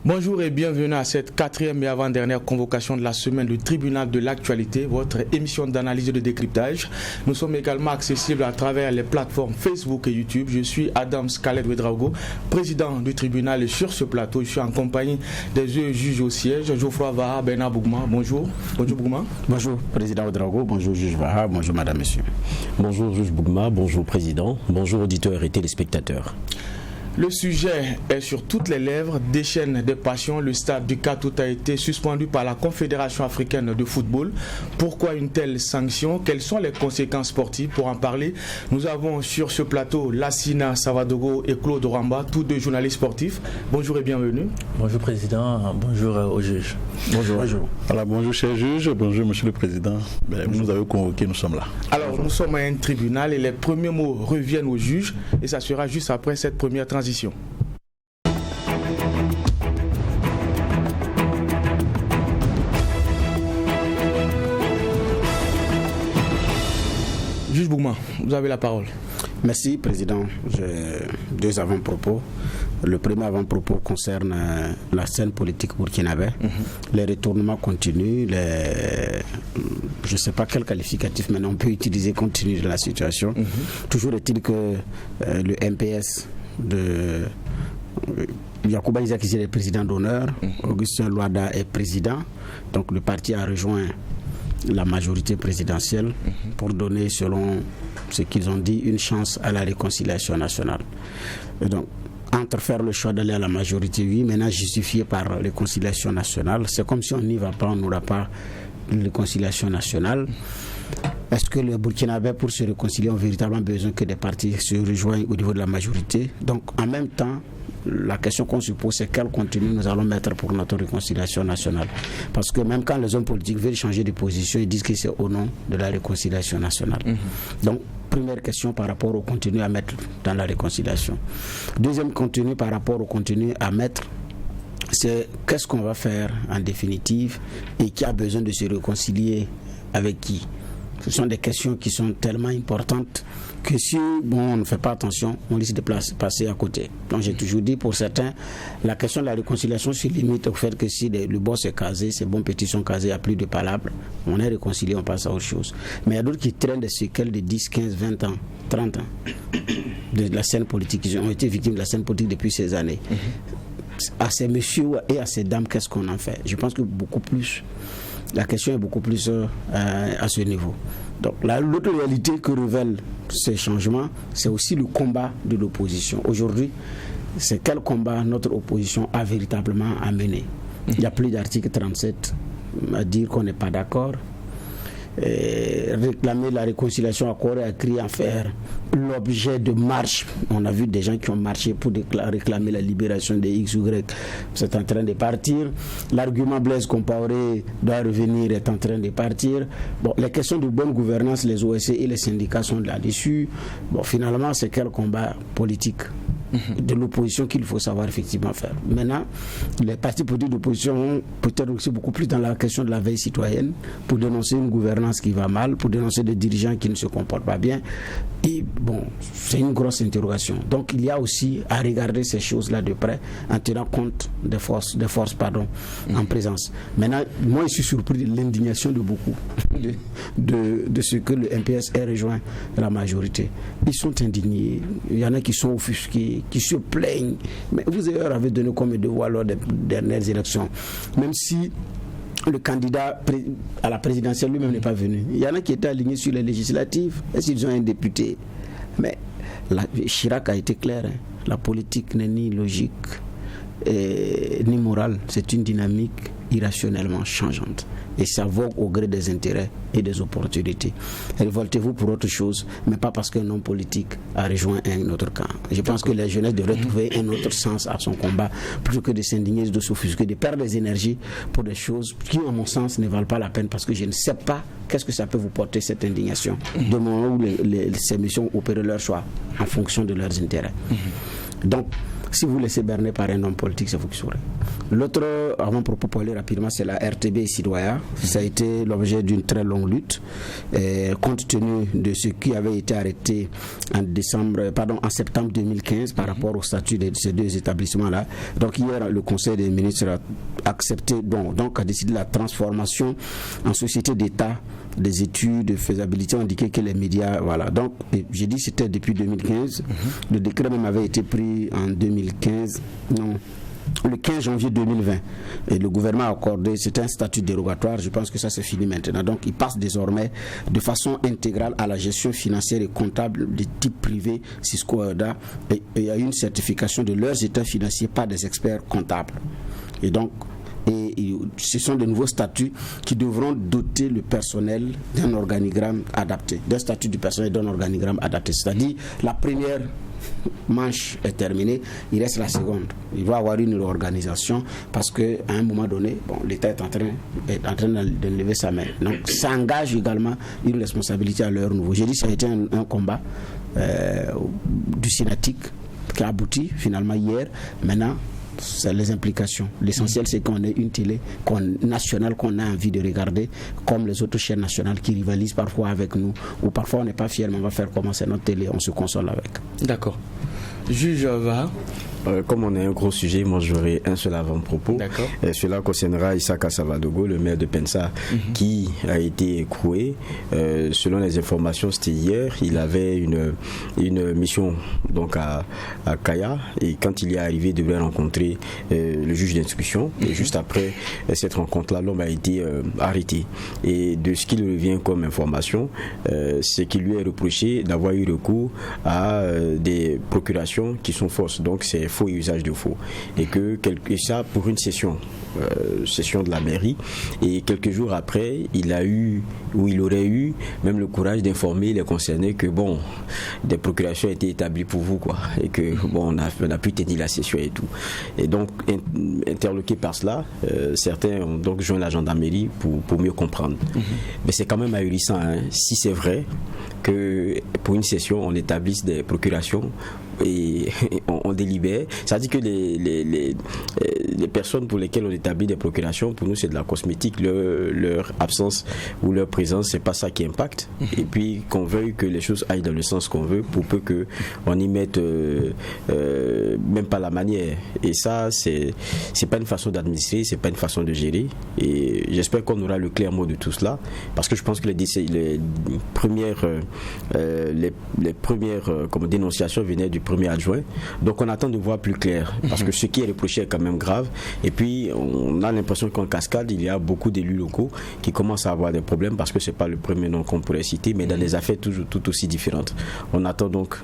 Bonjour et bienvenue à cette quatrième et avant-dernière convocation de la semaine du tribunal de l'actualité, votre émission d'analyse et de décryptage. Nous sommes également accessibles à travers les plateformes Facebook et YouTube. Je suis Adam Scalet Ouedraogo, président du tribunal, et sur ce plateau, je suis en compagnie des deux juges au siège, Geoffroy Vaha, Bernard Bougma. Bonjour. Bonjour Bougma. Bonjour président Ouedraogo, bonjour juge Vaha, bonjour madame, monsieur. Bonjour juge Bougma, bonjour président, bonjour auditeurs et téléspectateurs. Le sujet est sur toutes les lèvres, déchaîne des passions. Le stade du Katout a été suspendu par la Confédération africaine de football. Pourquoi une telle sanction? Quelles sont les conséquences sportives? Pour en parler, nous avons sur ce plateau Lassina Savadogo et Claude Ramba, tous deux journalistes sportifs. Bonjour et bienvenue. Bonjour président, bonjour au juge. Bonjour. Alors bonjour cher juge, bonjour monsieur le président. Vous nous avez convoqués, nous sommes là. Alors nous sommes à un tribunal et les premiers mots reviennent au juge et ça sera juste après cette première transition. Juge Bougma, vous avez la parole. Merci président. J'ai deux avant-propos. Le premier avant-propos concerne la scène politique burkinabé. Les retournements continuent, je ne sais pas quel qualificatif maintenant on peut utiliser compte tenu de la situation. Toujours est-il que le MPS de Yacouba Isaac est le président d'honneur, Augustin Louada est président, donc le parti a rejoint la majorité présidentielle pour donner, selon ce qu'ils ont dit, une chance à la réconciliation nationale. Et donc, entre faire le choix d'aller à la majorité, oui, maintenant justifié par la réconciliation nationale, c'est comme si on n'y va pas, on n'aura pas de réconciliation nationale. Est-ce que les Burkinabés, pour se réconcilier, ont véritablement besoin que des partis se rejoignent au niveau de la majorité? Donc, en même temps, la question qu'on se pose, c'est quel contenu nous allons mettre pour notre réconciliation nationale. Parce que même quand les hommes politiques veulent changer de position, ils disent que c'est au nom de la réconciliation nationale. Donc, première question par rapport au contenu à mettre dans la réconciliation. Deuxième contenu par rapport au contenu à mettre, c'est qu'est-ce qu'on va faire en définitive et qui a besoin de se réconcilier avec qui. Ce sont des questions qui sont tellement importantes que si on ne fait pas attention, on risque de passer à côté. Donc j'ai toujours dit, pour certains, la question de la réconciliation se limite au fait que si le boss est casé, ces bons petits sont casés, il n'y a plus de palabres, on est réconcilié, on passe à autre chose. Mais il y a d'autres qui traînent des séquelles de 10, 15, 20 ans, 30 ans de la scène politique. Ils ont été victimes de la scène politique depuis ces années. À ces messieurs et à ces dames, qu'est-ce qu'on en fait? Je pense que beaucoup plus. La question est beaucoup plus à ce niveau. Donc l'autre réalité que révèlent ces changements, c'est aussi le combat de l'opposition. Aujourd'hui, c'est quel combat notre opposition a véritablement à mener. Il n'y a plus d'article 37 à dire qu'on n'est pas d'accord. Réclamer la réconciliation à corps et à cri, en faire l'objet de marches. On a vu des gens qui ont marché pour réclamer la libération des XY. C'est en train de partir. L'argument Blaise Compaoré doit revenir, est en train de partir. Bon, les questions de bonne gouvernance, les OSC et les syndicats sont là-dessus. Bon, finalement, c'est quel combat politique de l'opposition qu'il faut savoir effectivement faire. Maintenant, les partis politiques d'opposition ont peut-être aussi beaucoup plus dans la question de la veille citoyenne pour dénoncer une gouvernance qui va mal, pour dénoncer des dirigeants qui ne se comportent pas bien. Et bon, c'est une grosse interrogation. Donc il y a aussi à regarder ces choses-là de près en tenant compte des forces en présence. Maintenant, moi je suis surpris de l'indignation de beaucoup de ce que le MPS ait rejoint la majorité. Ils sont indignés. Il y en a qui sont offusqués, qui se plaignent. Mais vous avez donné combien de voix lors des dernières élections? Même si le candidat à la présidentielle lui-même n'est pas venu. Il y en a qui étaient alignés sur les législatives. Est-ce qu'ils ont un député? Mais Chirac a été clair. La politique n'est ni logique ni morale. C'est une dynamique irrationnellement changeante. Et ça vogue au gré des intérêts et des opportunités. Révoltez-vous pour autre chose, mais pas parce qu'un homme politique a rejoint un autre camp. Je pense que la jeunesse devrait trouver un autre sens à son combat, plutôt que de s'indigner, de s'offusquer, de perdre des énergies pour des choses qui, à mon sens, ne valent pas la peine, parce que je ne sais pas qu'est-ce que ça peut vous porter, cette indignation, du moment où ces missions opèrent leur choix en fonction de leurs intérêts. Donc, si vous laissez berner par un homme politique, c'est vous qui saurez. L'autre avant-propos pour aller rapidement, c'est la RTB et Sidoya. Ça a été l'objet d'une très longue lutte, compte tenu de ce qui avait été arrêté en septembre 2015 par rapport au statut de ces deux établissements-là. Donc hier, le Conseil des ministres a accepté, donc a décidé la transformation en société d'État des études de faisabilité, indiqué que les médias, voilà. Donc, j'ai dit c'était depuis 2015. Le décret même avait été pris en 2015, le 15 janvier 2020. Et le gouvernement a accordé, c'était un statut dérogatoire, je pense que ça c'est fini maintenant. Donc, ils passent désormais de façon intégrale à la gestion financière et comptable de type privé, Cisco Oda, et il y a une certification de leurs états financiers par des experts comptables. Et donc, ce sont de nouveaux statuts qui devront doter le personnel d'un organigramme adapté, d'un statut du personnel d'un organigramme adapté. C'est-à-dire, la première manche est terminée, il reste la seconde. Il va y avoir une réorganisation parce qu'à un moment donné, l'État est en train de lever sa main. Donc, ça engage également une responsabilité à l'heure nouveau. J'ai dit que ça a été un combat du Sénatique qui a abouti finalement hier. Maintenant, c'est les implications. L'essentiel, c'est qu'on ait une télé nationale qu'on a envie de regarder, comme les autres chaînes nationales qui rivalisent parfois avec nous, ou parfois on n'est pas fier, mais on va faire commencer notre télé, on se console avec. D'accord. Juge Vaha. Comme on a un gros sujet, moi j'aurai un seul avant-propos. Cela concernera Isaka Savadogo, le maire de Pensa, qui a été écroué. Selon les informations, c'était hier. Il avait une mission donc à Kaya, et quand il y est arrivé, il devait rencontrer le juge d'instruction. Et juste après cette rencontre-là, l'homme a été arrêté. Et de ce qu'il revient comme information, c'est qu'il lui est reproché d'avoir eu recours à des procurations qui sont fausses. Donc c'est faux et usage de faux, et ça pour une session de la mairie, et quelques jours après il aurait eu même le courage d'informer les concernés que des procurations étaient établies pour vous, quoi, et que on a pu tenir la session et tout. Et donc interloqué par cela, certains ont donc joint la gendarmerie pour mieux comprendre. Mais c'est quand même ahurissant, si c'est vrai que pour une session on établisse des procurations et on délibère. Ça dit que les personnes pour lesquelles on établit des procurations, pour nous c'est de la cosmétique. Leur absence ou leur présence, c'est pas ça qui impacte. Et puis qu'on veuille que les choses aillent dans le sens qu'on veut, pour peu qu'on y mette même pas la manière. Et ça, c'est pas une façon d'administrer, c'est pas une façon de gérer. Et j'espère qu'on aura le clair mot de tout cela, parce que je pense que les premières dénonciations venaient du premier adjoint. Donc on attend de voir plus clair, parce que ce qui est reproché est quand même grave. Et puis on a l'impression qu'en cascade, il y a beaucoup d'élus locaux qui commencent à avoir des problèmes, parce que c'est pas le premier nom qu'on pourrait citer, mais dans des affaires tout aussi différentes. On attend donc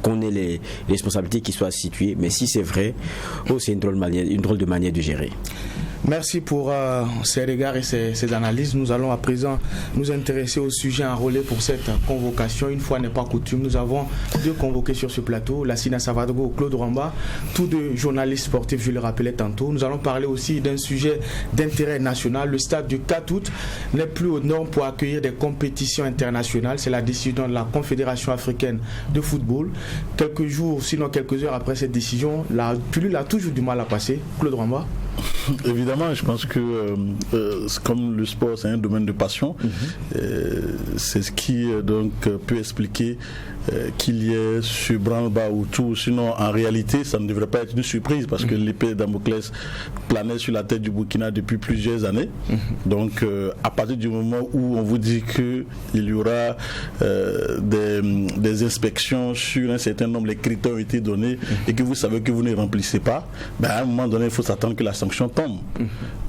qu'on ait les responsabilités qui soient situées. Mais si c'est vrai, c'est une drôle de manière de gérer. Merci pour ces regards et ces analyses. Nous allons à présent nous intéresser au sujet enrôlé pour cette convocation. Une fois n'est pas coutume, nous avons deux convoqués sur ce plateau, Lassina Savadogo, Claude Ramba, tous deux journalistes sportifs, je le rappelais tantôt. Nous allons parler aussi d'un sujet d'intérêt national. Le stade du 4 août n'est plus aux normes pour accueillir des compétitions internationales. C'est la décision de la Confédération africaine de football. Quelques jours, sinon quelques heures après cette décision, la pilule a toujours du mal à passer. Claude Ramba. Évidemment, je pense que comme le sport c'est un domaine de passion, c'est ce qui donc peut expliquer qu'il y ait ce branle-bas autour. Sinon, en réalité, ça ne devrait pas être une surprise, parce que l'épée de Damoclès planait sur la tête du Burkina depuis plusieurs années. Donc, à partir du moment où on vous dit qu'il y aura des inspections sur un certain nombre, les critères ont été donnés, et que vous savez que vous ne remplissez pas, à un moment donné, il faut s'attendre que la sanction tombe.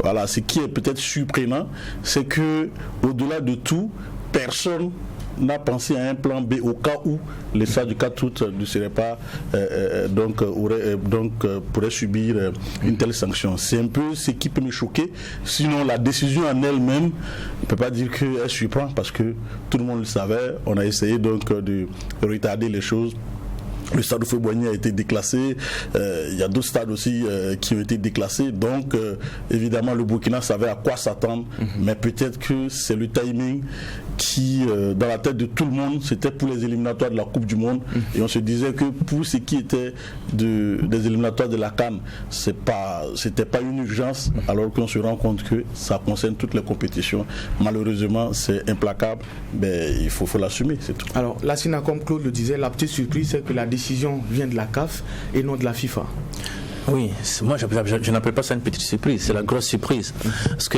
Voilà, ce qui est peut-être surprenant, c'est que au-delà de tout, personne n'a pensé à un plan B au cas où les stades du 4 août ne seraient pas pourraient subir une telle sanction. C'est un peu ce qui peut me choquer. Sinon, la décision en elle-même, on ne peut pas dire qu'elle surprend, parce que tout le monde le savait. On a essayé donc de retarder les choses Le stade de Feu-Boigny a été déclassé. Il y a d'autres stades aussi qui ont été déclassés. Donc, évidemment, le Burkina savait à quoi s'attendre. Mais peut-être que c'est le timing qui, dans la tête de tout le monde, c'était pour les éliminatoires de la Coupe du Monde. Et on se disait que pour ce qui était des éliminatoires de la CAN, c'était pas une urgence, alors qu'on se rend compte que ça concerne toutes les compétitions. Malheureusement, c'est implacable. Mais il faut l'assumer, c'est tout. Alors, là, comme Claude le disait, la petite surprise, c'est que la décision vient de la CAF et non de la FIFA. Oui, moi je n'appelle pas ça une petite surprise, c'est la grosse surprise. Parce que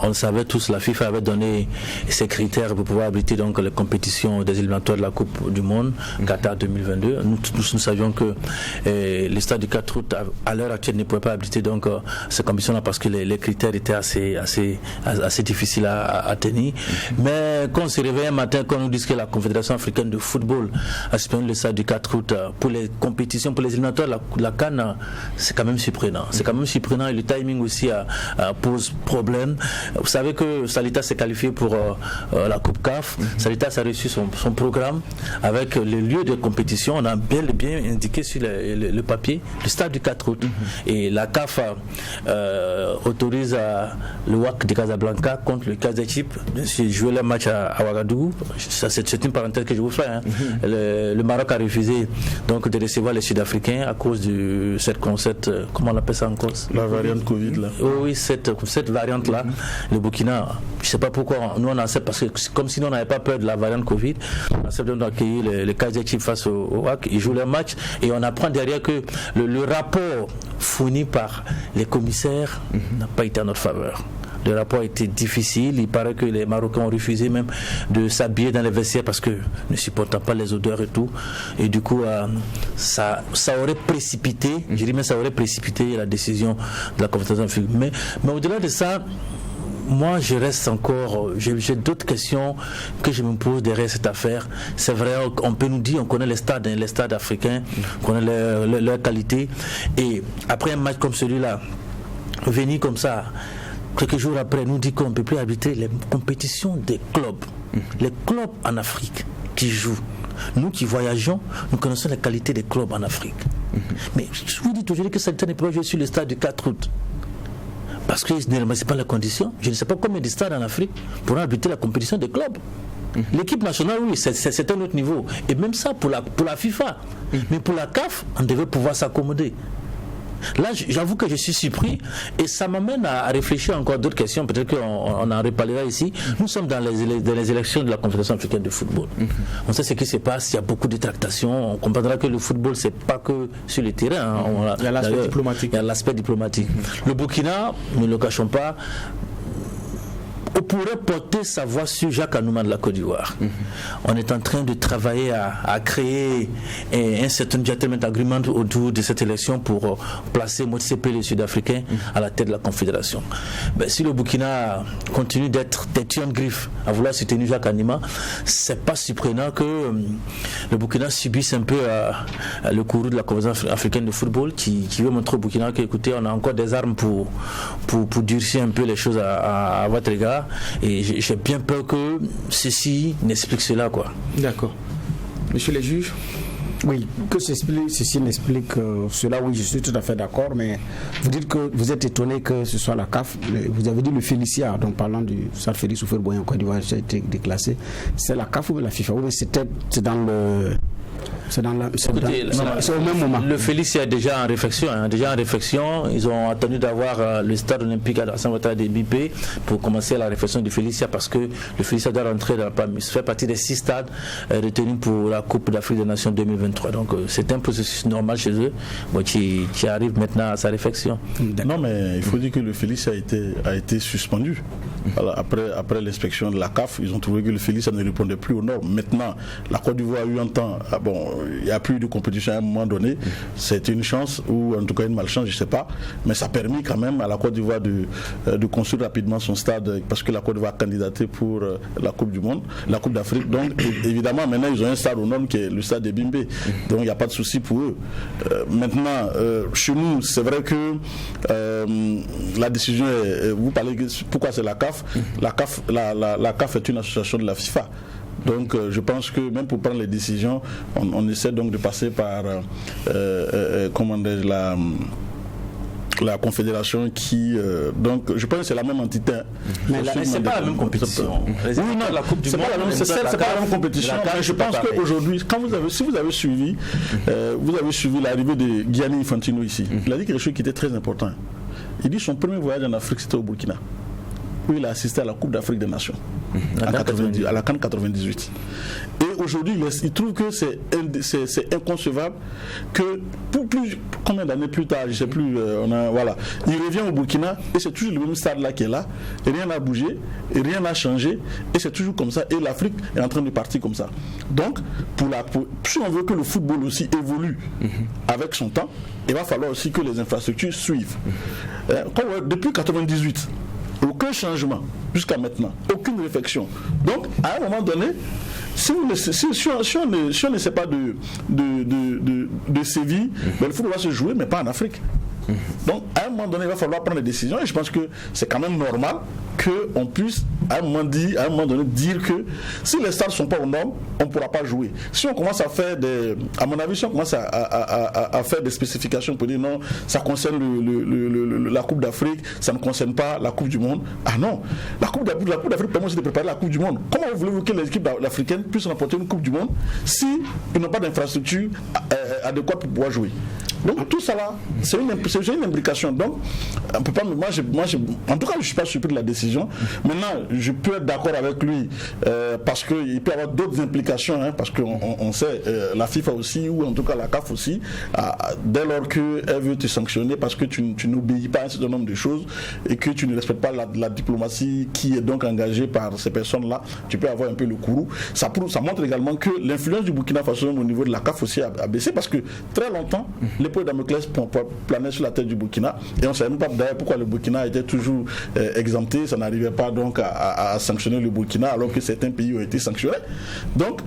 on le savait tous, la FIFA avait donné ses critères pour pouvoir abriter donc les compétitions des éliminatoires de la Coupe du Monde, Qatar 2022. Nous savions que les stades du 4 août à l'heure actuelle ne pouvaient pas abriter donc ces compétitions-là parce que les critères étaient assez difficiles à tenir. Mais quand on se réveille un matin, quand on nous dit que la Confédération africaine de football a suspendu le stade du 4 août pour les compétitions, pour les éliminatoires de la CAN, c'est quand même surprenant. C'est quand même surprenant et le timing aussi pose problème. Vous savez que Salita s'est qualifié pour la Coupe CAF. Salita a reçu son programme avec les lieux de compétition. On a bien indiqué sur le papier le stade du 4 août. Et la CAF autorise le WAC de Casablanca contre le Casa Chip de jouer le match à Ouagadougou. C'est une parenthèse que je vous fais. Le Maroc a refusé donc de recevoir les Sud-Africains à cause de cette comment on appelle ça encore? La variante Covid là. Oui, cette variante là. Le Burkina, je ne sais pas pourquoi, nous on accepte parce que comme si nous on n'avait pas peur de la variante Covid, on accepte d'accueillir le Kaiser Chiefs face au WAC, ils jouent leur match et on apprend derrière que le rapport fourni par les commissaires n'a pas été en notre faveur. Le rapport a été difficile. Il paraît que les Marocains ont refusé même de s'habiller dans les vestiaires parce que ne supportant pas les odeurs et tout. Et du coup, ça aurait précipité, je dis même ça aurait précipité la décision de la Confédération africaine. Mais au-delà de ça, moi je reste encore, j'ai d'autres questions que je me pose derrière cette affaire. C'est vrai, on peut nous dire, on connaît les stades africains, on connaît leur qualité. Et après un match comme celui-là, venir comme ça, quelques jours après, nous dit qu'on ne peut plus arbitrer les compétitions des clubs. Les clubs en Afrique qui jouent. Nous qui voyageons, nous connaissons la qualité des clubs en Afrique. Mais je vous dis aujourd'hui que certains ne peuvent pas jouer sur le stade du 4 août. Parce que ce n'est pas la condition. Je ne sais pas combien de stades en Afrique pourront arbitrer la compétition des clubs. L'équipe nationale, oui, c'est un autre niveau. Et même ça pour la FIFA. Mais pour la CAF, on devait pouvoir s'accommoder. Là, j'avoue que je suis surpris et ça m'amène à réfléchir encore à d'autres questions. Peut-être qu'on en reparlera ici. Nous sommes dans les élections de la Confédération africaine de football. On sait ce qui se passe, il y a beaucoup de tractations. On comprendra que le football, c'est pas que sur le terrain. Il y a l'aspect diplomatique. Il y a l'aspect diplomatique. Le Burkina, ne le cachons pas, on pourrait porter sa voix sur Jacques Anouma de la Côte d'Ivoire. On est en train de travailler à créer un certain gentleman agreement autour de cette élection pour placer Motsepe, le Sud-Africain, à la tête de la Confédération. Ben, si le Burkina continue d'être têtu en griffe à vouloir soutenir Jacques Anouma, c'est pas surprenant que le Burkina subisse un peu le courroux de la Confédération africaine de football qui veut montrer au Burkina qu'écoutez, on a encore des armes pour durcir un peu les choses à votre égard. Et j'ai bien peur que ceci n'explique cela, quoi. D'accord. Monsieur les juges? Oui, que ceci n'explique cela, oui, je suis tout à fait d'accord, mais vous dites que vous êtes étonné que ce soit la CAF. Vous avez dit le Félicia, donc parlant du Stade Félix Houphouët-Boigny en Côte d'Ivoire, ça a été déclassé. C'est la CAF ou la FIFA? Oui, mais c'est dans le... C'est au même moment. Le Félicia est déjà en réflexion. Ils ont attendu d'avoir le stade olympique à Saint-Ouattara de Bipé pour commencer la réflexion du Félicia parce que le Félicia doit rentrer dans fait partie des 6 stades retenus pour la Coupe d'Afrique des Nations 2023. Donc c'est un processus normal chez eux qui arrive maintenant à sa réflexion. Non, mais il faut dire que le Félicia a été suspendu. Alors, après l'inspection de la CAF, ils ont trouvé que le Félicia ne répondait plus aux normes. Maintenant, la Côte d'Ivoire a eu un temps. Il n'y a plus de compétition à un moment donné. C'était une chance ou en tout cas une malchance, je ne sais pas. Mais ça a permis quand même à la Côte d'Ivoire de construire rapidement son stade parce que la Côte d'Ivoire a candidaté pour la Coupe du Monde, la Coupe d'Afrique. Donc évidemment, maintenant ils ont un stade aux normes qui est le stade de Bimbe. Donc il n'y a pas de souci pour eux. Maintenant, chez nous, c'est vrai que la décision est. Vous parlez pourquoi c'est la CAF. La CAF est une association de la FIFA. Donc je pense que même pour prendre les décisions, on essaie donc de passer par la confédération qui donc je pense que c'est la même entité. Mais c'est pas la même compétition. Oui, non, la Coupe du Monde, c'est pas la même compétition. Mais je pense qu'aujourd'hui, si vous avez suivi l'arrivée de Gianni Infantino ici, il a dit quelque chose qui était très important. Il dit son premier voyage en Afrique c'était au Burkina, où il a assisté à la Coupe d'Afrique des Nations à la CAN 98. Et aujourd'hui, il trouve que c'est inconcevable que combien d'années plus tard, je ne sais plus, il revient au Burkina et c'est toujours le même stade là qui est là, et rien n'a bougé, et rien n'a changé, et c'est toujours comme ça, et l'Afrique est en train de partir comme ça. Donc, si on veut que le football aussi évolue avec son temps, il va falloir aussi que les infrastructures suivent. Depuis 98, aucun changement jusqu'à maintenant, aucune réflexion. Donc, à un moment donné, si on ne sait pas de sévir, le football va se jouer, mais pas en Afrique. Donc, à un moment donné, il va falloir prendre des décisions, et je pense que c'est quand même normal qu'on puisse à un moment donné dire que si les stades ne sont pas aux normes, on ne pourra pas jouer. Si on commence à faire à mon avis, si on commence à faire des spécifications pour dire non, ça concerne la Coupe d'Afrique, ça ne concerne pas la Coupe du Monde. Ah non, la Coupe d'Afrique permet aussi de préparer la Coupe du Monde. Comment voulez-vous que les équipes africaines puissent remporter une Coupe du Monde si ils n'ont pas d'infrastructure adéquate pour pouvoir jouer? Donc tout ça là, c'est une imbrication. Donc on peut pas. Moi, en tout cas, je ne suis pas surpris de la décision. Maintenant, je peux être d'accord avec lui parce qu'il peut y avoir d'autres implications, parce qu'on sait la FIFA aussi, ou en tout cas la CAF aussi, dès lors qu'elle veut te sanctionner parce que tu n'obéis pas à un certain nombre de choses et que tu ne respectes pas la diplomatie qui est donc engagée par ces personnes-là, tu peux avoir un peu le courroux. Ça montre également que l'influence du Burkina Faso au niveau de la CAF aussi a baissé, parce que très longtemps, l'épée Damoclès planait sur la tête du Burkina, et on ne savait même pas d'ailleurs pourquoi le Burkina était toujours exempté. Ça n'arrivait pas donc à sanctionner le Burkina, alors que certains pays ont été sanctionnés. Donc,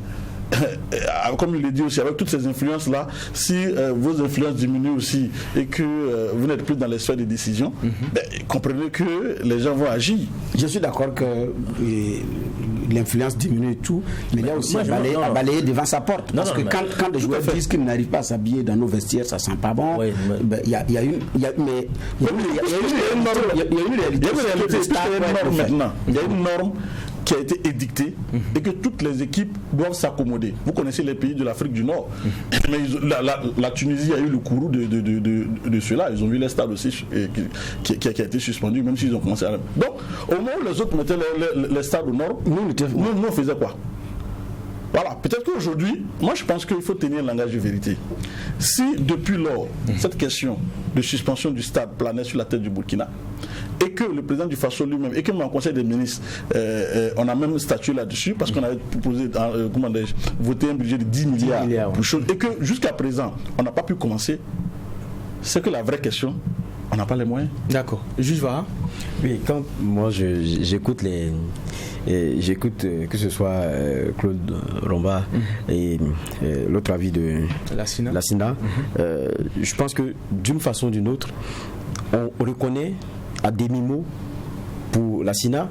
comme il le dit aussi, avec toutes ces influences-là, si vos influences diminuent aussi et que vous n'êtes plus dans les sphères de décision, comprenez que les gens vont agir. Je suis d'accord que l'influence diminue et tout, mais il y a aussi à balayer devant sa porte. Parce que quand les joueurs disent qu'ils n'arrivent pas à s'habiller dans nos vestiaires, ça sent pas bon. Il y a une réalité maintenant. Il y a une norme qui a été édictée et que toutes les équipes doivent s'accommoder. Vous connaissez les pays de l'Afrique du Nord, mais la Tunisie a eu le courroux de cela. Ils ont vu les stades aussi qui a été suspendu, même s'ils ont commencé à... Donc, au moment où les autres mettaient les stades au nord, nous on faisait quoi? Voilà, peut-être qu'aujourd'hui, moi je pense qu'il faut tenir le langage de vérité. Si depuis lors, cette question de suspension du stade planait sur la tête du Burkina, et que le président du Faso lui-même, et que mon conseil des ministres, on a même statué là-dessus, parce qu'on avait proposé, voter un budget de 10 milliards pour chose, et que jusqu'à présent, on n'a pas pu commencer, c'est que la vraie question, on n'a pas les moyens. D'accord. Juste va. Oui, quand moi j'écoute j'écoute que ce soit Claude Romba et l'autre avis de la SINA, je pense que d'une façon ou d'une autre, on reconnaît à demi-mot pour la SINA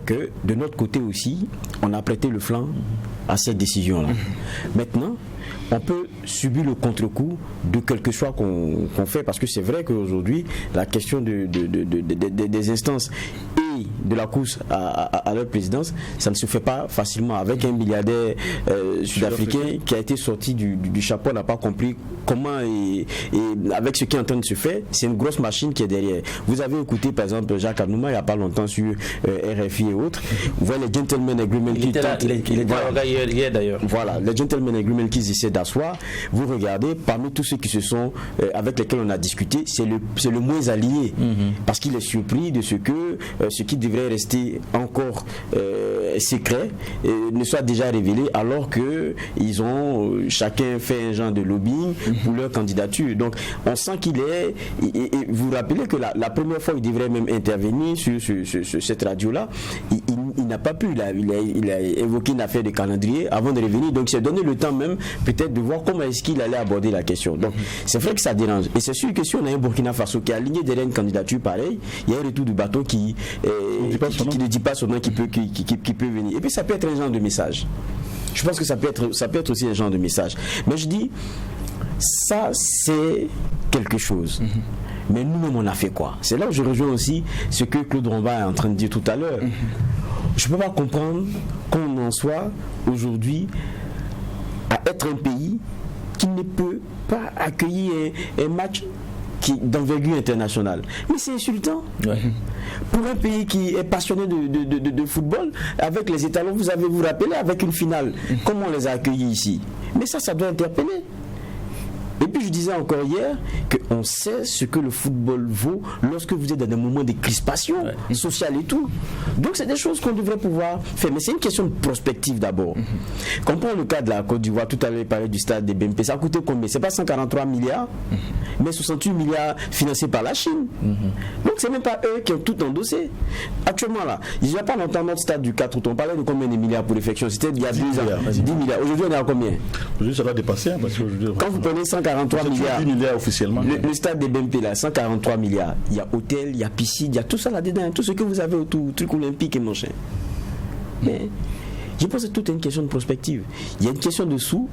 que de notre côté aussi, on a prêté le flanc à cette décision-là. Maintenant, on peut subir le contre-coup de quelque choix qu'on fait, parce que c'est vrai qu'aujourd'hui, la question des instances et de la course à leur présidence, ça ne se fait pas facilement. Avec un milliardaire sud-africain qui a été sorti du chapeau, n'a pas compris comment, et avec ce qui est en train de se faire, c'est une grosse machine qui est derrière. Vous avez écouté par exemple Jacques Anouma il n'y a pas longtemps sur RFI et autres. Vous voyez les gentlemen agreements qui hier d'ailleurs. Voilà, les gentlemen agreements qu'ils essaient d'asseoir. Vous regardez, parmi tous ceux qui se sont avec lesquels on a discuté, c'est le moins allié, parce qu'il est surpris de ce qui devrait rester encore secret ne soit déjà révélé, alors que ils ont chacun fait un genre de lobbying pour leur candidature. Donc on sent qu'il est, et vous vous rappelez que la première fois il devrait même intervenir sur cette radio là, il n'a pas pu, il a évoqué une affaire de calendrier avant de revenir, donc il s'est donné le temps même peut-être de voir comment est-ce qu'il allait aborder la question. Donc c'est vrai que ça dérange, et c'est sûr que si on a un Burkina Faso qui est aligné derrière une candidature pareille, il y a un retour du bateau qui ne dit pas son nom, qui peut venir, et puis ça peut être un genre de message. Je pense que ça peut être aussi un genre de message. Mais je dis, ça c'est quelque chose. Mais nous-mêmes, on a fait quoi? C'est là où je rejoins aussi ce que Claude Romba est en train de dire tout à l'heure. Je ne peux pas comprendre qu'on en soit aujourd'hui à être un pays qui ne peut pas accueillir un match d'envergure internationale. Mais c'est insultant. Pour un pays qui est passionné de football, avec les étalons, vous rappelez, avec une finale, comment on les a accueillis ici? Mais ça doit interpeller. Et puis je disais encore hier qu'on sait ce que le football vaut lorsque vous êtes dans des moments de crispation sociale et tout. Donc c'est des choses qu'on devrait pouvoir faire. Mais c'est une question de prospective d'abord. Quand on prend le cas de la Côte d'Ivoire, tout à l'heure, il parlait du stade des BMP, ça a coûté combien? C'est pas 143 milliards, mais 68 milliards financés par la Chine. Donc c'est même pas eux qui ont tout endossé. Actuellement là, il n'y a pas longtemps notre stade du 4 août, on parlait de combien de milliards pour l'effection? C'était il y a 10 ans. 10 milliards. Aujourd'hui on est à combien? Aujourd'hui ça va dépasser. Parce que quand vous prenez 143 milliards, 10 milliards officiellement. Le stade des BMP là, 143 milliards. Il y a hôtel, il y a piscine, il y a tout ça là-dedans, tout ce que vous avez autour, truc olympique et machin. Mais je pense que tout est une question de prospective. Il y a une question de sous,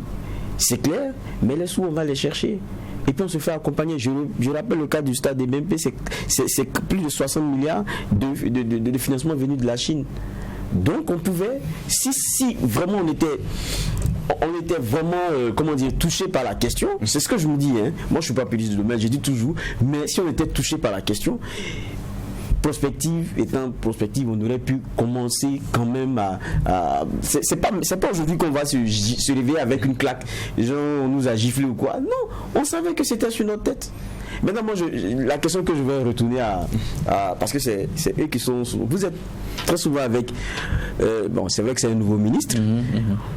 c'est clair, mais les sous on va les chercher. Et puis on se fait accompagner. Je rappelle le cas du stade des BMP, c'est plus de 60 milliards de financement venus de la Chine. Donc on pouvait, si vraiment on était vraiment touché par la question, c'est ce que je me dis, moi je suis pas pédiste de domaine, je dis toujours, mais si on était touché par la question, prospective étant prospective, on aurait pu commencer quand même c'est pas aujourd'hui qu'on va se réveiller avec une claque, genre on nous a giflé ou quoi. Non, on savait que c'était sur notre tête. Maintenant, moi, la question que je vais retourner parce que c'est eux qui sont. Vous êtes très souvent avec. C'est vrai que c'est un nouveau ministre.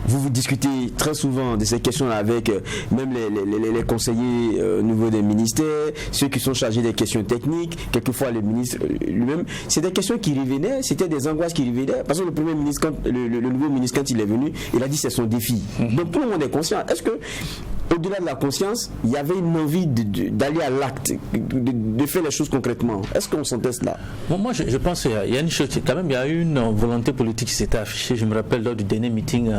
Vous discutez très souvent de ces questions-là avec même les conseillers au niveau des ministères, ceux qui sont chargés des questions techniques, quelquefois le ministre lui-même. C'est des questions qui revenaient, c'était des angoisses qui revenaient. Parce que le premier ministre, le nouveau ministre, quand il est venu, il a dit c'est son défi. Donc tout le monde est conscient. Est-ce que au-delà de la conscience, il y avait une envie d'aller à l'acte, de faire les choses concrètement? Est-ce qu'on sentait cela? Moi, je pense qu'il y a une chose, quand même, il y a eu une volonté politique qui s'était affichée. Je me rappelle lors du dernier meeting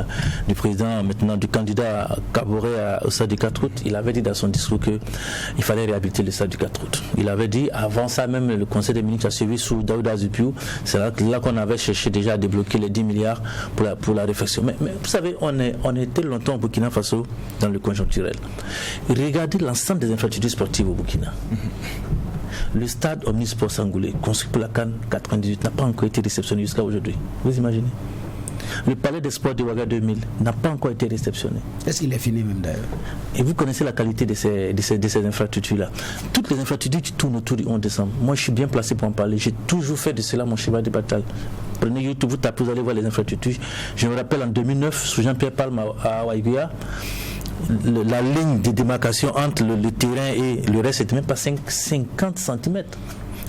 du président, maintenant du candidat Kaboré au stade du 4 août, il avait dit dans son discours qu'il fallait réhabiliter le stade du 4 août. Il avait dit, avant ça même, le conseil des ministres a suivi sous Daouda Zupiou. C'est là qu'on avait cherché déjà à débloquer les 10 milliards pour la réflexion. Mais vous savez, on était longtemps au Burkina Faso dans le conjoncturel. Regardez l'ensemble des infrastructures sportives au Burkina. Le stade Omnisport Sangoulé, construit pour la CAN 98, n'a pas encore été réceptionné jusqu'à aujourd'hui. Vous imaginez? Le palais des sports de Ouaga 2000 n'a pas encore été réceptionné. Est-ce qu'il est fini même d'ailleurs? Et vous connaissez la qualité de ces infrastructures-là. Toutes les infrastructures qui tournent autour du 11 décembre. Moi, je suis bien placé pour en parler. J'ai toujours fait de cela mon cheval de bataille. Prenez YouTube, vous tapez, vous allez voir les infrastructures. Je me rappelle en 2009, sous Jean-Pierre Palme à Waïguya, la ligne de démarcation entre le terrain et le reste n'était même pas 50 cm.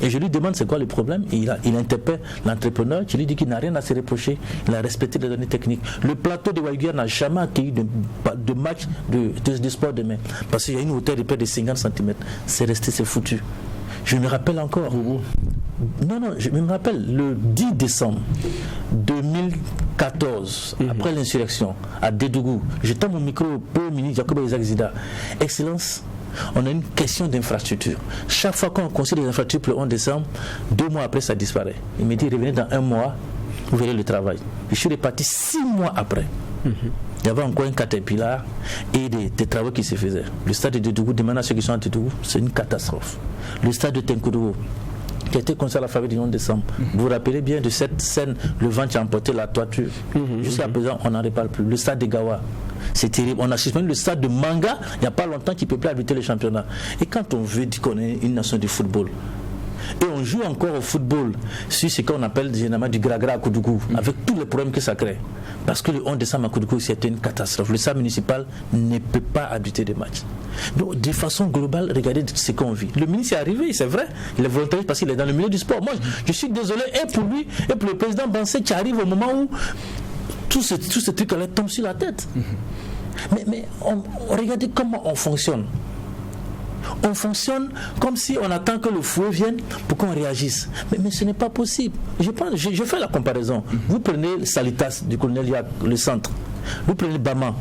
Et je lui demande c'est quoi le problème. Et il interpelle l'entrepreneur qui lui dit qu'il n'a rien à se reprocher. Il a respecté les données techniques. Le plateau de Waïguya n'a jamais accueilli de match de sport de main. Parce qu'il y a une hauteur de près de 50 cm. C'est resté, c'est foutu. Je me rappelle encore. Non, je me rappelle le 10 décembre 2014, après l'insurrection, à Dédougou, je tends mon micro au Premier ministre Jacob Isaac Zida. Excellence, on a une question d'infrastructure. Chaque fois qu'on considère des infrastructures pour le 11 décembre, 2 mois après, ça disparaît. Il me dit, revenez dans 1 mois, vous verrez le travail. Je suis reparti 6 mois après. Il y avait encore un caterpillar et des travaux qui se faisaient. Le stade de Dédougou, demandez à ceux qui sont à Dédougou, c'est une catastrophe. Le stade de Tenkoudou, qui a été construit à la faveur du 11 décembre. Vous vous rappelez bien de cette scène, le vent qui a emporté la toiture. Jusqu'à présent, on n'en reparle plus. Le stade de Gawa, c'est terrible. On a suspendu le stade de Manga, il n'y a pas longtemps, qui ne peut plus habiter le championnat. Et quand on veut dire qu'on est une nation du football, et on joue encore au football sur ce qu'on appelle généralement du gragra à Koudougou, avec tous les problèmes que ça crée. Parce que le 11 décembre à Koudougou, c'était une catastrophe. Le stade municipal ne peut pas abriter des matchs. Donc, de façon globale, regardez ce qu'on vit. Le ministre est arrivé, c'est vrai, il est volontaire parce qu'il est dans le milieu du sport. Moi, je suis désolé, et pour lui, et pour le président Bansé qui arrive au moment où tout ce truc-là tombe sur la tête. Mais regardez comment on fonctionne. On fonctionne comme si on attend que le fouet vienne pour qu'on réagisse. Mais ce n'est pas possible. Je fais la comparaison. Vous prenez Salitas du colonel Yak, le centre. Vous prenez Bama.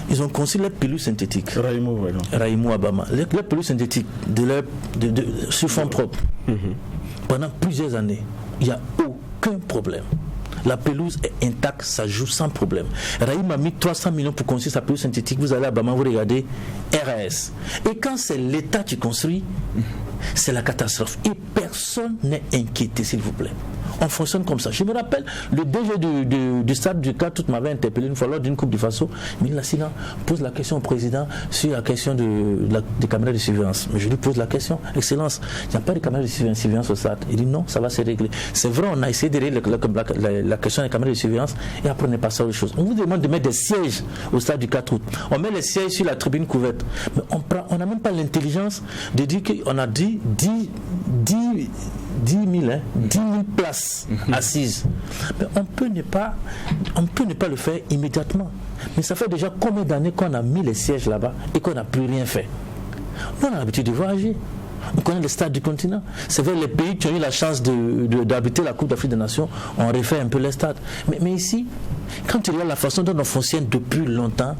Ils ont conçu les pilules synthétiques. Raïmou à Bama. Les pilules synthétiques sur fond propre. Pendant plusieurs années, il n'y a aucun problème. La pelouse est intacte, ça joue sans problème. Raïm a mis 300 millions pour construire sa pelouse synthétique. Vous allez à Bama, vous regardez RAS. Et quand c'est l'État qui construit, c'est la catastrophe. Et personne n'est inquiété, s'il vous plaît. On fonctionne comme ça. Je me rappelle, le DG du stade du CAR m'avait interpellé une fois lors d'une Coupe du Faso. Mais Lassina pose la question au président sur la question des caméras de surveillance. Mais je lui pose la question, Excellence, il n'y a pas de caméras de surveillance au stade. Il dit non, ça va se régler. C'est vrai, on a essayé de régler la question des caméras de surveillance et après on est passé à autre chose. On vous demande de mettre des sièges au stade du 4 août. On met les sièges sur la tribune couverte. Mais on n'a même pas l'intelligence de dire qu'on a dit 10 000 places assises. Mais on peut ne pas le faire immédiatement. Mais ça fait déjà combien d'années qu'on a mis les sièges là-bas et qu'on n'a plus rien fait. Nous, on a l'habitude de voyager. On connaît le stade du continent. C'est vrai, les pays qui ont eu la chance d'habiter la Coupe d'Afrique des Nations, on refait un peu les stades. Mais ici, quand tu regardes la façon dont on fonctionne depuis longtemps,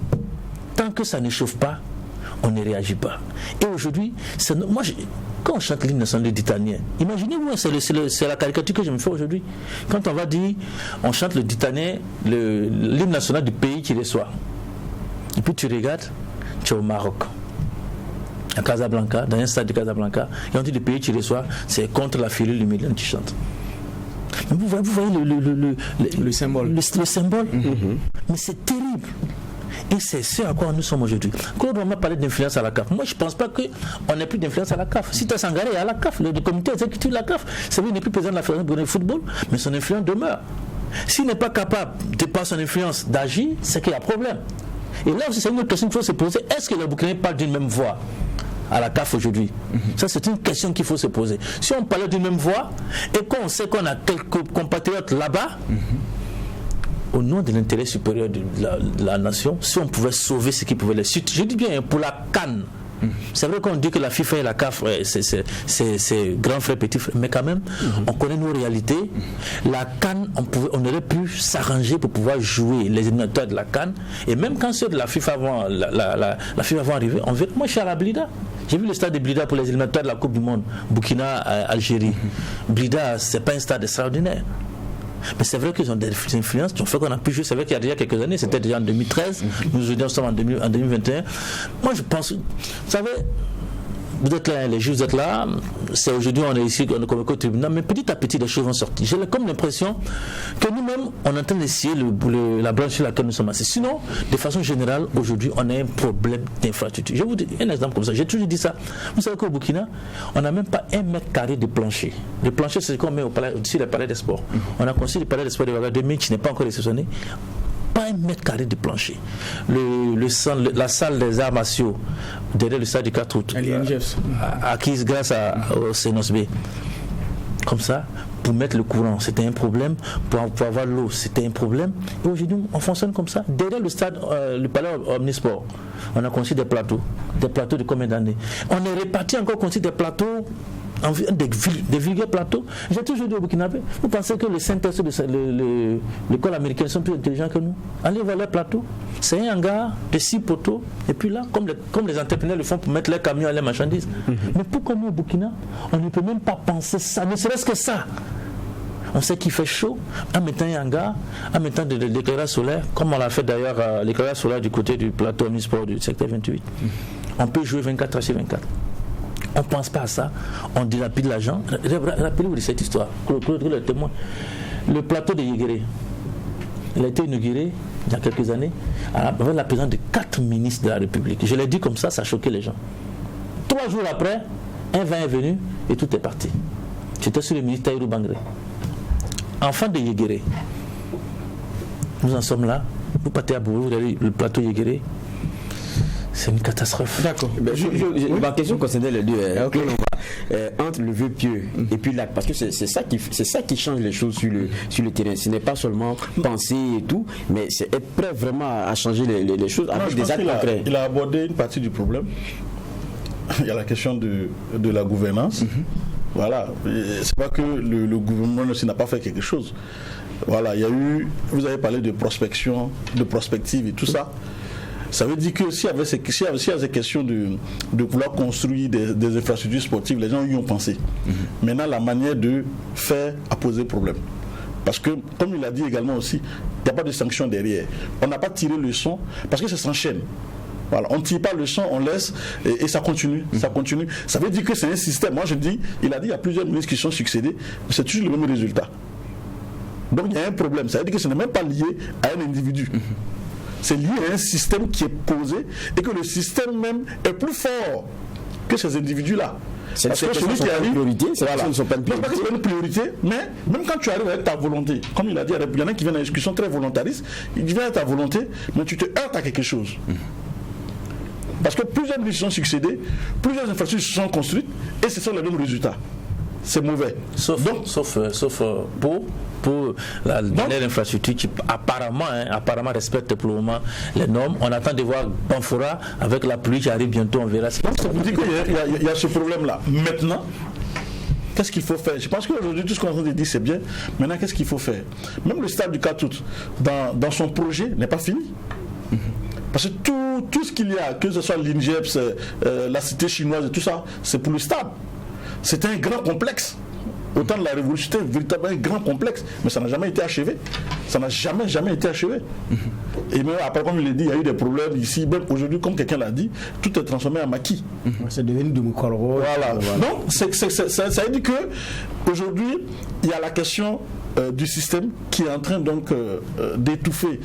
tant que ça ne chauffe pas, on ne réagit pas. Et aujourd'hui, quand on chante l'hymne national du Ditanien, imaginez-vous, c'est la caricature que je me fais aujourd'hui. Quand on va dire, on chante le Ditanien, l'hymne national du pays qui reçoit. Et puis tu regardes, tu es au Maroc, à Casablanca, dans un stade de Casablanca, et on dit le pays qui reçoit, c'est contre la filule du Milan qui chante. Mais vous voyez le symbole. Le symbole. Mais c'est terrible. Et c'est ce à quoi nous sommes aujourd'hui. Claude m'a parlé d'influence à la CAF. Moi, je ne pense pas qu'on n'ait plus d'influence à la CAF. Si tu Sangaré est à la CAF, le comité exécutif de la CAF, c'est vrai, il n'est plus président de la Fédération de football, mais son influence demeure. S'il n'est pas capable, de par son influence, d'agir, c'est qu'il y a problème. Et là aussi, c'est une autre question qu'il faut se poser. Est-ce que les Burkinabés parlent d'une même voix à la CAF aujourd'hui? Ça, c'est une question qu'il faut se poser. Si on parlait d'une même voix et qu'on sait qu'on a quelques compatriotes là-bas, au nom de l'intérêt supérieur de la nation, si on pouvait sauver ce qui pouvait les suivre, je dis bien pour la CAN. C'est vrai qu'on dit que la FIFA et la CAF, c'est grand frère, petit frère, mais quand même, on connaît nos réalités. La CAN, on aurait pu s'arranger pour pouvoir jouer les éliminatoires de la CAN. Et même quand ceux de la FIFA vont arriver, on va. Moi, je suis à la Blida. J'ai vu le stade de Blida pour les éliminatoires de la Coupe du Monde, Burkina, Algérie. Blida, c'est pas un stade extraordinaire. Mais c'est vrai qu'ils ont des influences qui ont fait qu'on a pu jouer. C'est vrai qu'il y a déjà quelques années, c'était déjà en 2013, nous sommes en 2021. Moi je pense, vous savez, vous êtes là, les juges, vous êtes là, c'est aujourd'hui on est ici, on est convoqué au tribunal, mais petit à petit les choses vont sortir. J'ai comme l'impression que nous-mêmes, on est en train d'essayer la branche sur laquelle nous sommes assis. Sinon, de façon générale, aujourd'hui, on a un problème d'infrastructure. Je vais vous dire un exemple comme ça, j'ai toujours dit ça. Vous savez qu'au Burkina, on n'a même pas 1 mètre carré de plancher. Le plancher, c'est ce qu'on met au-dessus des palais des sports. On a construit le palais des sports de Ouagadougou 2000 qui n'est pas encore réceptionné. Pas 1 mètre carré de plancher. La salle des arts martiaux derrière le stade du 4 août acquise grâce au CNOSB. Comme ça, pour mettre le courant, c'était un problème. Pour avoir l'eau, c'était un problème. Et aujourd'hui, on fonctionne comme ça. Derrière le stade, le palais Omnisport, on a construit des plateaux de combien d'années? On est réparti encore construire des plateaux, des vulgaires plateaux. J'ai toujours dit au Burkinabé, vous pensez que les synthèses de l'école américaine sont plus intelligents que nous? Allez voir les plateaux. C'est un hangar de 6 poteaux. Et puis là, comme les entrepreneurs le font pour mettre les camions et les marchandises. Mais pourquoi nous au Burkina, on ne peut même pas penser ça, ne serait-ce que ça? On sait qu'il fait chaud en mettant un hangar, en mettant de l'éclairage solaire, comme on l'a fait d'ailleurs l'éclairage solaire du côté du plateau Omnisport du secteur 28. On peut jouer 24 heures sur 24. On ne pense pas à ça, on dilapide l'argent. Rappelez-vous de cette histoire, Claude le témoin. Le plateau de Yéguéré, il a été inauguré il y a quelques années avec la présence de 4 ministres de la République. Je l'ai dit comme ça, ça a choqué les gens. 3 jours après, un vin est venu et tout est parti. J'étais sur le ministre Taïrou Bangré. Enfant de Yéguéré. Nous en sommes là. Vous partez à Bourou, vous regardez le plateau Yéguéré. C'est une catastrophe. D'accord. Ma question concernait les deux. Entre le vœu pieux et puis l'acte, parce que c'est ça qui change les choses sur le terrain. Ce n'est pas seulement penser et tout, mais c'est être prêt vraiment à changer les choses avec des actes concrets. Il a abordé une partie du problème. il y a la question de la gouvernance. Voilà, c'est pas que le gouvernement n'a pas fait quelque chose. Voilà, il y a eu, vous avez parlé de prospection, de prospective et tout ça. Ça veut dire que s'il y avait ces questions de vouloir construire des infrastructures sportives, les gens y ont pensé. Maintenant, la manière de faire a posé problème. Parce que, comme il a dit également aussi, il n'y a pas de sanction derrière. On n'a pas tiré le son parce que ça s'enchaîne. Voilà, on ne tire pas le son, on laisse et ça continue, ça continue. Ça veut dire que c'est un système. Moi je dis, il a dit il y a plusieurs ministres qui sont succédés, c'est toujours le même résultat. Donc il y a un problème. Ça veut dire que ce n'est même pas lié à un individu. C'est lié à un système qui est posé et que le système même est plus fort que ces individus-là. Parce que celui qui arrive, ne sont pas une priorité, mais même quand tu arrives avec ta volonté, comme il a dit, il y en a qui viennent à la discussion très volontariste, ils viennent avec ta volonté, mais tu te heurtes à quelque chose. Parce que plusieurs ministres sont succédés, plusieurs infrastructures sont construites et ce sont les mêmes résultats. C'est mauvais. Sauf pour la dernière infrastructure qui apparemment respecte pour le moment les normes. On attend de voir Banfora avec la pluie qui arrive bientôt, on verra. Donc ça vous dit qu'il y a ce problème-là. Maintenant, qu'est-ce qu'il faut faire? Je pense qu'aujourd'hui, tout ce qu'on a dit, c'est bien. Maintenant, qu'est-ce qu'il faut faire? Même le stade du 4 août, dans son projet, n'est pas fini. Parce que tout ce qu'il y a, que ce soit l'INGEPS, la cité chinoise et tout ça, c'est pour le stade. C'était un grand complexe. Au temps de la Révolution, c'était véritablement un grand complexe, mais ça n'a jamais été achevé. Ça n'a jamais été achevé. Et même après, comme il l'a dit, il y a eu des problèmes ici. Même aujourd'hui, comme quelqu'un l'a dit, tout est transformé en maquis. C'est devenu du Moukolro. Voilà. Donc, ça veut dire qu'aujourd'hui, il y a la question du système qui est en train donc d'étouffer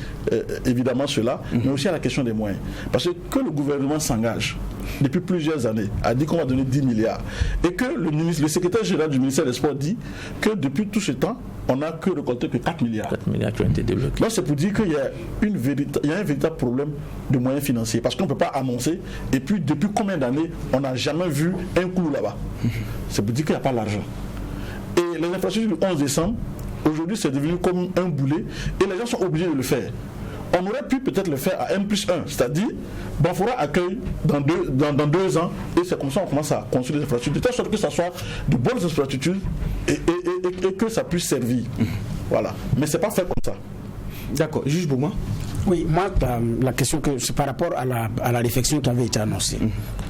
évidemment cela, mais aussi à la question des moyens. Parce que le gouvernement s'engage depuis plusieurs années, a dit qu'on va donner 10 milliards, et que le secrétaire général du ministère des Sports dit que depuis tout ce temps, on n'a que récolté que 4 milliards. 4 milliards qui ont été débloqués. Donc c'est pour dire qu'il y a un véritable problème de moyens financiers, parce qu'on ne peut pas annoncer, et puis depuis combien d'années on n'a jamais vu un clou là-bas. C'est pour dire qu'il n'y a pas l'argent. Et les infrastructures du 11 décembre, aujourd'hui c'est devenu comme un boulet, et les gens sont obligés de le faire. On aurait pu peut-être le faire à 1+1, c'est-à-dire Banfora accueille dans 2 ans, et c'est comme ça qu'on commence à construire des infrastructures, de telle sorte que ça soit de bonnes infrastructures et que ça puisse servir. Voilà. Mais c'est pas fait comme ça. D'accord. Juge Bouma. Oui, moi, la question que c'est par rapport à la réflexion qui avait été annoncée.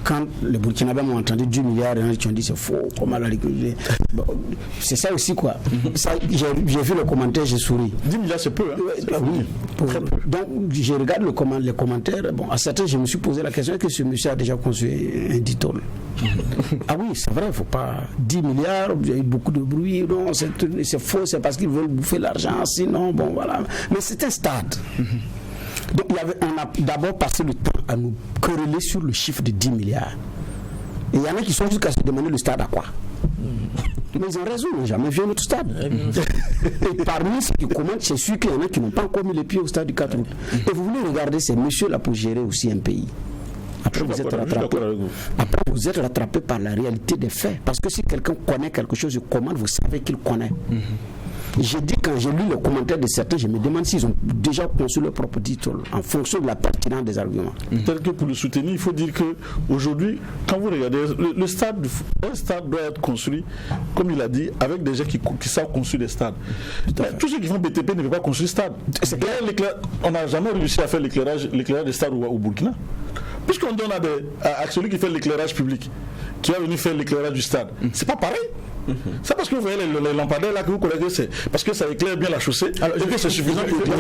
Quand les Burkinabés m'ont entendu 10 milliards, ils ont dit c'est faux, comment la récupérer. C'est ça aussi, quoi. J'ai vu le commentaire, j'ai souri. 10 milliards, c'est peu, hein. Oui, très peu. Donc, je regarde les commentaires. Bon, à certains, je me suis posé la question, est-ce que ce monsieur a déjà construit un ditol? Ah oui, c'est vrai, il ne faut pas. 10 milliards, il y a eu beaucoup de bruit, non, c'est faux, c'est parce qu'ils veulent bouffer l'argent, sinon, bon, voilà. Mais c'est un stade. Donc on a d'abord passé le temps à nous corréler sur le chiffre de 10 milliards. Et il y en a qui sont jusqu'à se demander le stade à quoi. Mais ils ont raison, ils n'ont jamais vu notre stade. Et parmi ceux qui commentent, c'est sûr qu'il y en a qui n'ont pas encore mis les pieds au stade du 4 août. Et vous voulez regarder ces messieurs-là pour gérer aussi un pays. Après vous êtes rattrapé par la réalité des faits. Parce que si quelqu'un connaît quelque chose, comment vous savez qu'il connaît. J'ai dit, quand j'ai lu les commentaires de certains, je me demande s'ils ont déjà conçu leur propre titre en fonction de la pertinence des arguments. Peut-être que pour le soutenir, il faut dire qu'aujourd'hui, quand vous regardez, un stade doit être construit, comme il a dit, avec des gens qui savent construire des stades. Tous ceux qui font BTP ne peuvent pas construire stade. On n'a jamais réussi à faire l'éclairage des stades au Burkina. Puisqu'on donne à celui qui fait l'éclairage public, qui va venir faire l'éclairage du stade, c'est pas pareil. C'est parce que vous voyez les lampadaires là que vous connaissez, c'est parce que ça éclaire bien la chaussée. Alors, et que c'est suffisant pour donc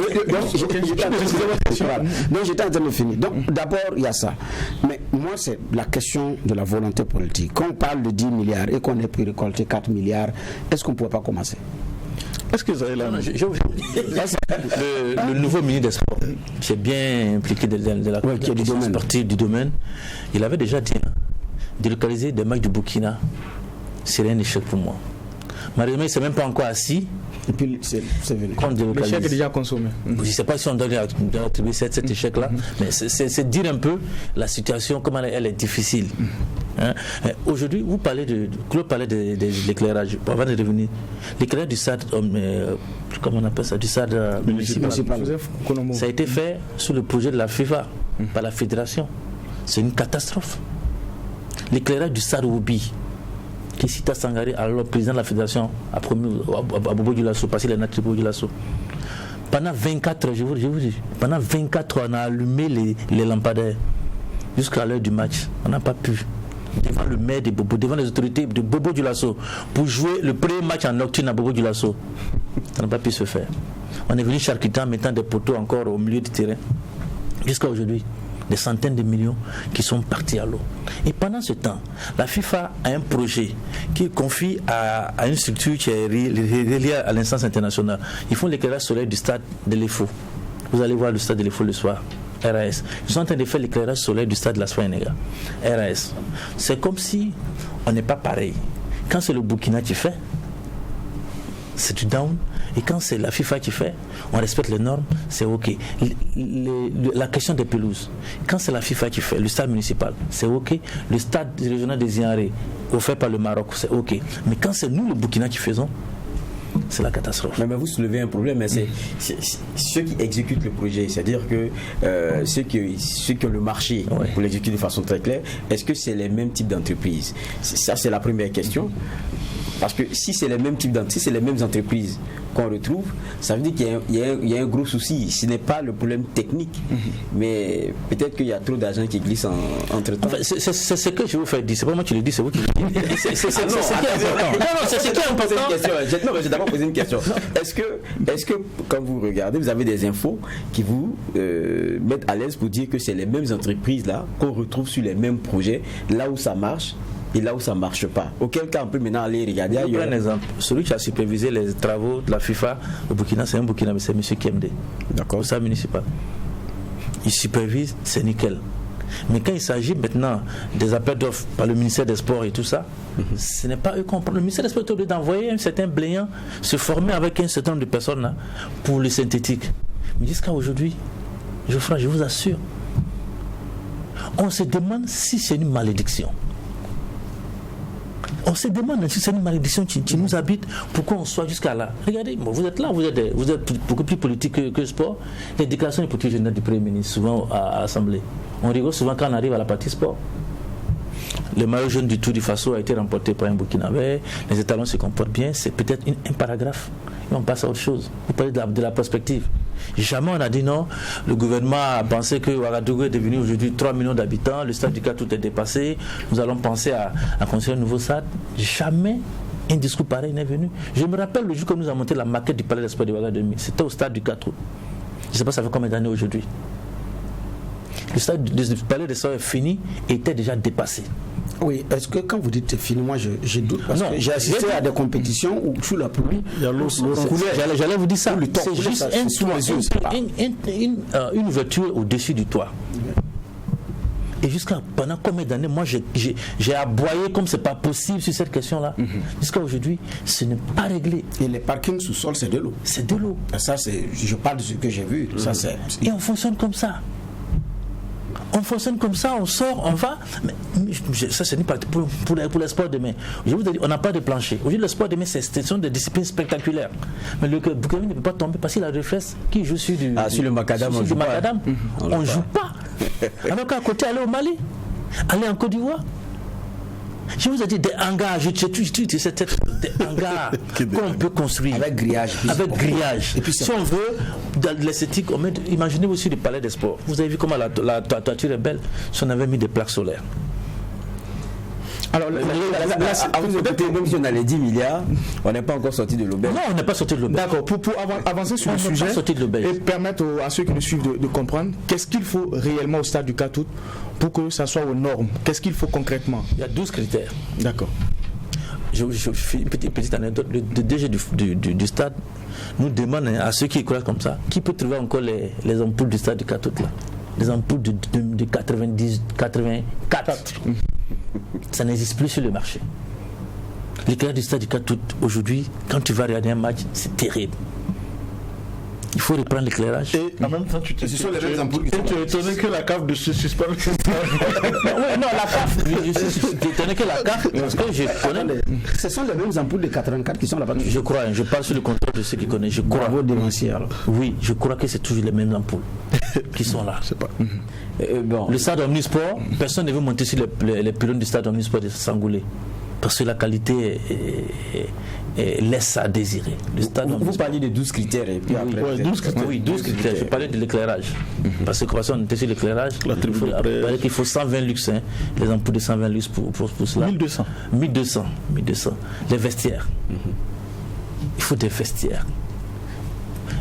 j'étais en train de finir. Donc d'abord il y a ça. Mais moi c'est la question de la volonté politique. Quand on parle de 10 milliards et qu'on ait pu récolter 4 milliards, est-ce qu'on ne pourrait pas commencer? Est-ce que vous avez la le nouveau ministre des Sports, qui est bien impliqué de la question sportive du domaine, il avait déjà dit délocaliser des matchs du Burkina serait un échec pour moi. Malheureusement, il ne s'est même pas encore assis. Et puis c'est venu. L'échec est déjà consommé. Je ne sais pas si on doit attribuer cet échec-là, mais c'est dire un peu la situation, comment elle est difficile. Aujourd'hui, Claude parlait de l'éclairage. Avant de revenir, l'éclairage du stade, comment on appelle ça, du stade municipal, ça a été fait sous le projet de la FIFA, par la fédération. C'est une catastrophe. l'éclairage du stade Obi, qui Sita Sangaré, alors président de la fédération, a promis à Bobo Dioulasso, passer les nattes de Bobo Dioulasso. Pendant 24 heures, je vous dis, pendant 24 heures, on a allumé les lampadaires jusqu'à l'heure du match. On n'a pas pu. Devant le maire de Bobo, devant les autorités de Bobo Dioulasso, pour jouer le premier match en nocturne à Bobo Dioulasso. Ça n'a pas pu se faire. On est venu charcutant en mettant des poteaux encore au milieu du terrain. Jusqu'à aujourd'hui, des centaines de millions qui sont partis à l'eau. Et pendant ce temps, la FIFA a un projet qui confie à une structure qui est reliée à l'instance internationale. Ils font l'éclairage solaire du stade de l'EFO. Vous allez voir le stade de l'EFO le soir. RAS. Ils sont en train de faire l'éclairage solaire du stade de la Soinega. RAS. C'est comme si on n'est pas pareil. Quand c'est le Burkina qui fait, c'est du down. Et quand c'est la FIFA qui fait, on respecte les normes, c'est ok. La question des pelouses, quand c'est la FIFA qui fait, le stade municipal, c'est ok. Le stade régional des Zianré, offert par le Maroc, c'est ok. Mais quand c'est nous, le Burkina, qui faisons, c'est la catastrophe. Mais vous soulevez un problème, mais c'est ceux qui exécutent le projet, c'est-à-dire que ceux qui ont le marché pour l'exécuter de façon très claire, est-ce que c'est les mêmes types d'entreprises? Ça, c'est la première question. Parce que si c'est les mêmes types d'entreprises, si c'est les mêmes entreprises qu'on retrouve, ça veut dire qu'il y a un gros souci. Ce n'est pas le problème technique, mais peut-être qu'il y a trop d'argent qui glisse entre temps. Enfin, c'est ce que je vous fais dire. C'est pas moi qui le dis, c'est vous qui le dites. C'est ce qui est important. Non, c'est ce qui est important. Non, mais j'ai d'abord posé une question. Est-ce que quand vous regardez, vous avez des infos qui vous mettent à l'aise pour dire que c'est les mêmes entreprises là qu'on retrouve sur les mêmes projets, là où ça marche et là où ça ne marche pas? Auquel cas on peut maintenant aller regarder ailleurs. Un exemple, celui qui a supervisé les travaux de la FIFA au Burkina, c'est un Burkina, mais c'est M. Kemde. D'accord. Au stade municipal. Il supervise, c'est nickel. Mais quand il s'agit maintenant des appels d'offres par le ministère des Sports et tout ça, ce n'est pas eux qu'on prend. Le ministère des Sports est obligé d'envoyer un certain bléant se former avec un certain nombre de personnes là, pour le synthétique. Mais jusqu'à aujourd'hui, je vous assure, on se demande si c'est une malédiction. On se demande si c'est une malédiction qui nous habite, pourquoi on soit jusqu'à là. Regardez, bon, vous êtes là, vous êtes beaucoup plus politique que sport. Les déclarations de politique générale du Premier ministre, souvent à l'Assemblée. On rigole souvent quand on arrive à la partie sport. Le maillot jaune du Tour du Faso a été remporté par un Burkinabé. Les étalons se comportent bien. C'est peut-être un paragraphe. Et on passe à autre chose. Vous parlez de la perspective. Jamais on a dit non. Le gouvernement a pensé que Ouagadougou est devenu aujourd'hui 3 millions d'habitants. Le stade du Cas, tout est dépassé. Nous allons penser à construire un nouveau stade. Jamais un discours pareil n'est venu. Je me rappelle le jour que nous avons monté la maquette du Palais des Sports de Ouagadougou. C'était au stade du 4 août. Je ne sais pas ça fait combien d'années aujourd'hui. Le stade du Palais des Sports est fini et était déjà dépassé. Oui, est-ce que quand vous dites fini, moi je doute parce que j'ai assisté à des compétitions où sous la pluie, il y a l'eau coulait. J'allais vous dire ça. C'est juste une ouverture au-dessus du toit. Et pendant combien d'années, moi j'ai aboyé comme c'est pas possible sur cette question-là. Jusqu'à aujourd'hui, ce n'est pas réglé. Et les parkings sous-sol, c'est de l'eau. C'est de l'eau. Ça, je parle de ce que j'ai vu. Ça, c'est... Et on fonctionne comme ça. On fonctionne comme ça, on sort, on va. Mais ça, c'est une partie pour les sports demain. Je vous ai dit, on n'a pas de plancher. Aujourd'hui, le sport demain, ce sont des disciplines spectaculaires. Mais le Burkina ne peut pas tomber parce qu'il a des réflexes qui joue sur le macadam. On ne joue pas. Alors qu'à côté, aller au Mali, aller en Côte d'Ivoire. Je vous ai dit des hangars, des hangars qu'on peut construire. Avec grillage. Et puis si on veut, dans l'esthétique, imaginez aussi le palais des sports. Vous avez vu comment la toiture est belle si on avait mis des plaques solaires. Alors, même si on a les 10 milliards, on n'est pas encore sorti de l'aubaine. Non, on n'est pas sorti de l'aubaine. D'accord, pour avancer sur le sujet et permettre à ceux qui nous suivent de comprendre, qu'est-ce qu'il faut réellement au stade du 4 août pour que ça soit aux normes? Qu'est-ce qu'il faut concrètement? Il y a 12 critères. D'accord. Je fais une petite anecdote. Le DG du stade nous demande à ceux qui croient comme ça, qui peut trouver encore les ampoules du stade du 4 août là? Les ampoules de 84. Ça n'existe plus sur le marché. L'éclairage du stade du 4 août, aujourd'hui, quand tu vas regarder un match, c'est terrible. Il faut reprendre l'éclairage. Et en même temps, tu es étonné que la CAF de se suspende. Non, la CAF, je suis étonné que la CAF, parce que je connais Ce sont les mêmes ampoules de 84 qui sont là-bas. Je crois, je parle sur le contrôle de ceux qui connaissent. Je crois. Bravo, dénoncier. Oui, je crois que c'est toujours les mêmes ampoules qui sont là. Je sais pas. Bon. Le stade Omnisport, personne ne veut monter sur les pylônes du stade Omnisport de Sangoulé. Parce que la qualité laisse à désirer. Vous parliez de 12 critères et puis après. Oui, 12 critères. Oui, 12 critères. Je parlais de l'éclairage. Parce que quand on était sur l'éclairage, il faut 120 lux, hein, les ampoules de 120 lux pour cela. 1200. Les vestiaires. Il faut des vestiaires.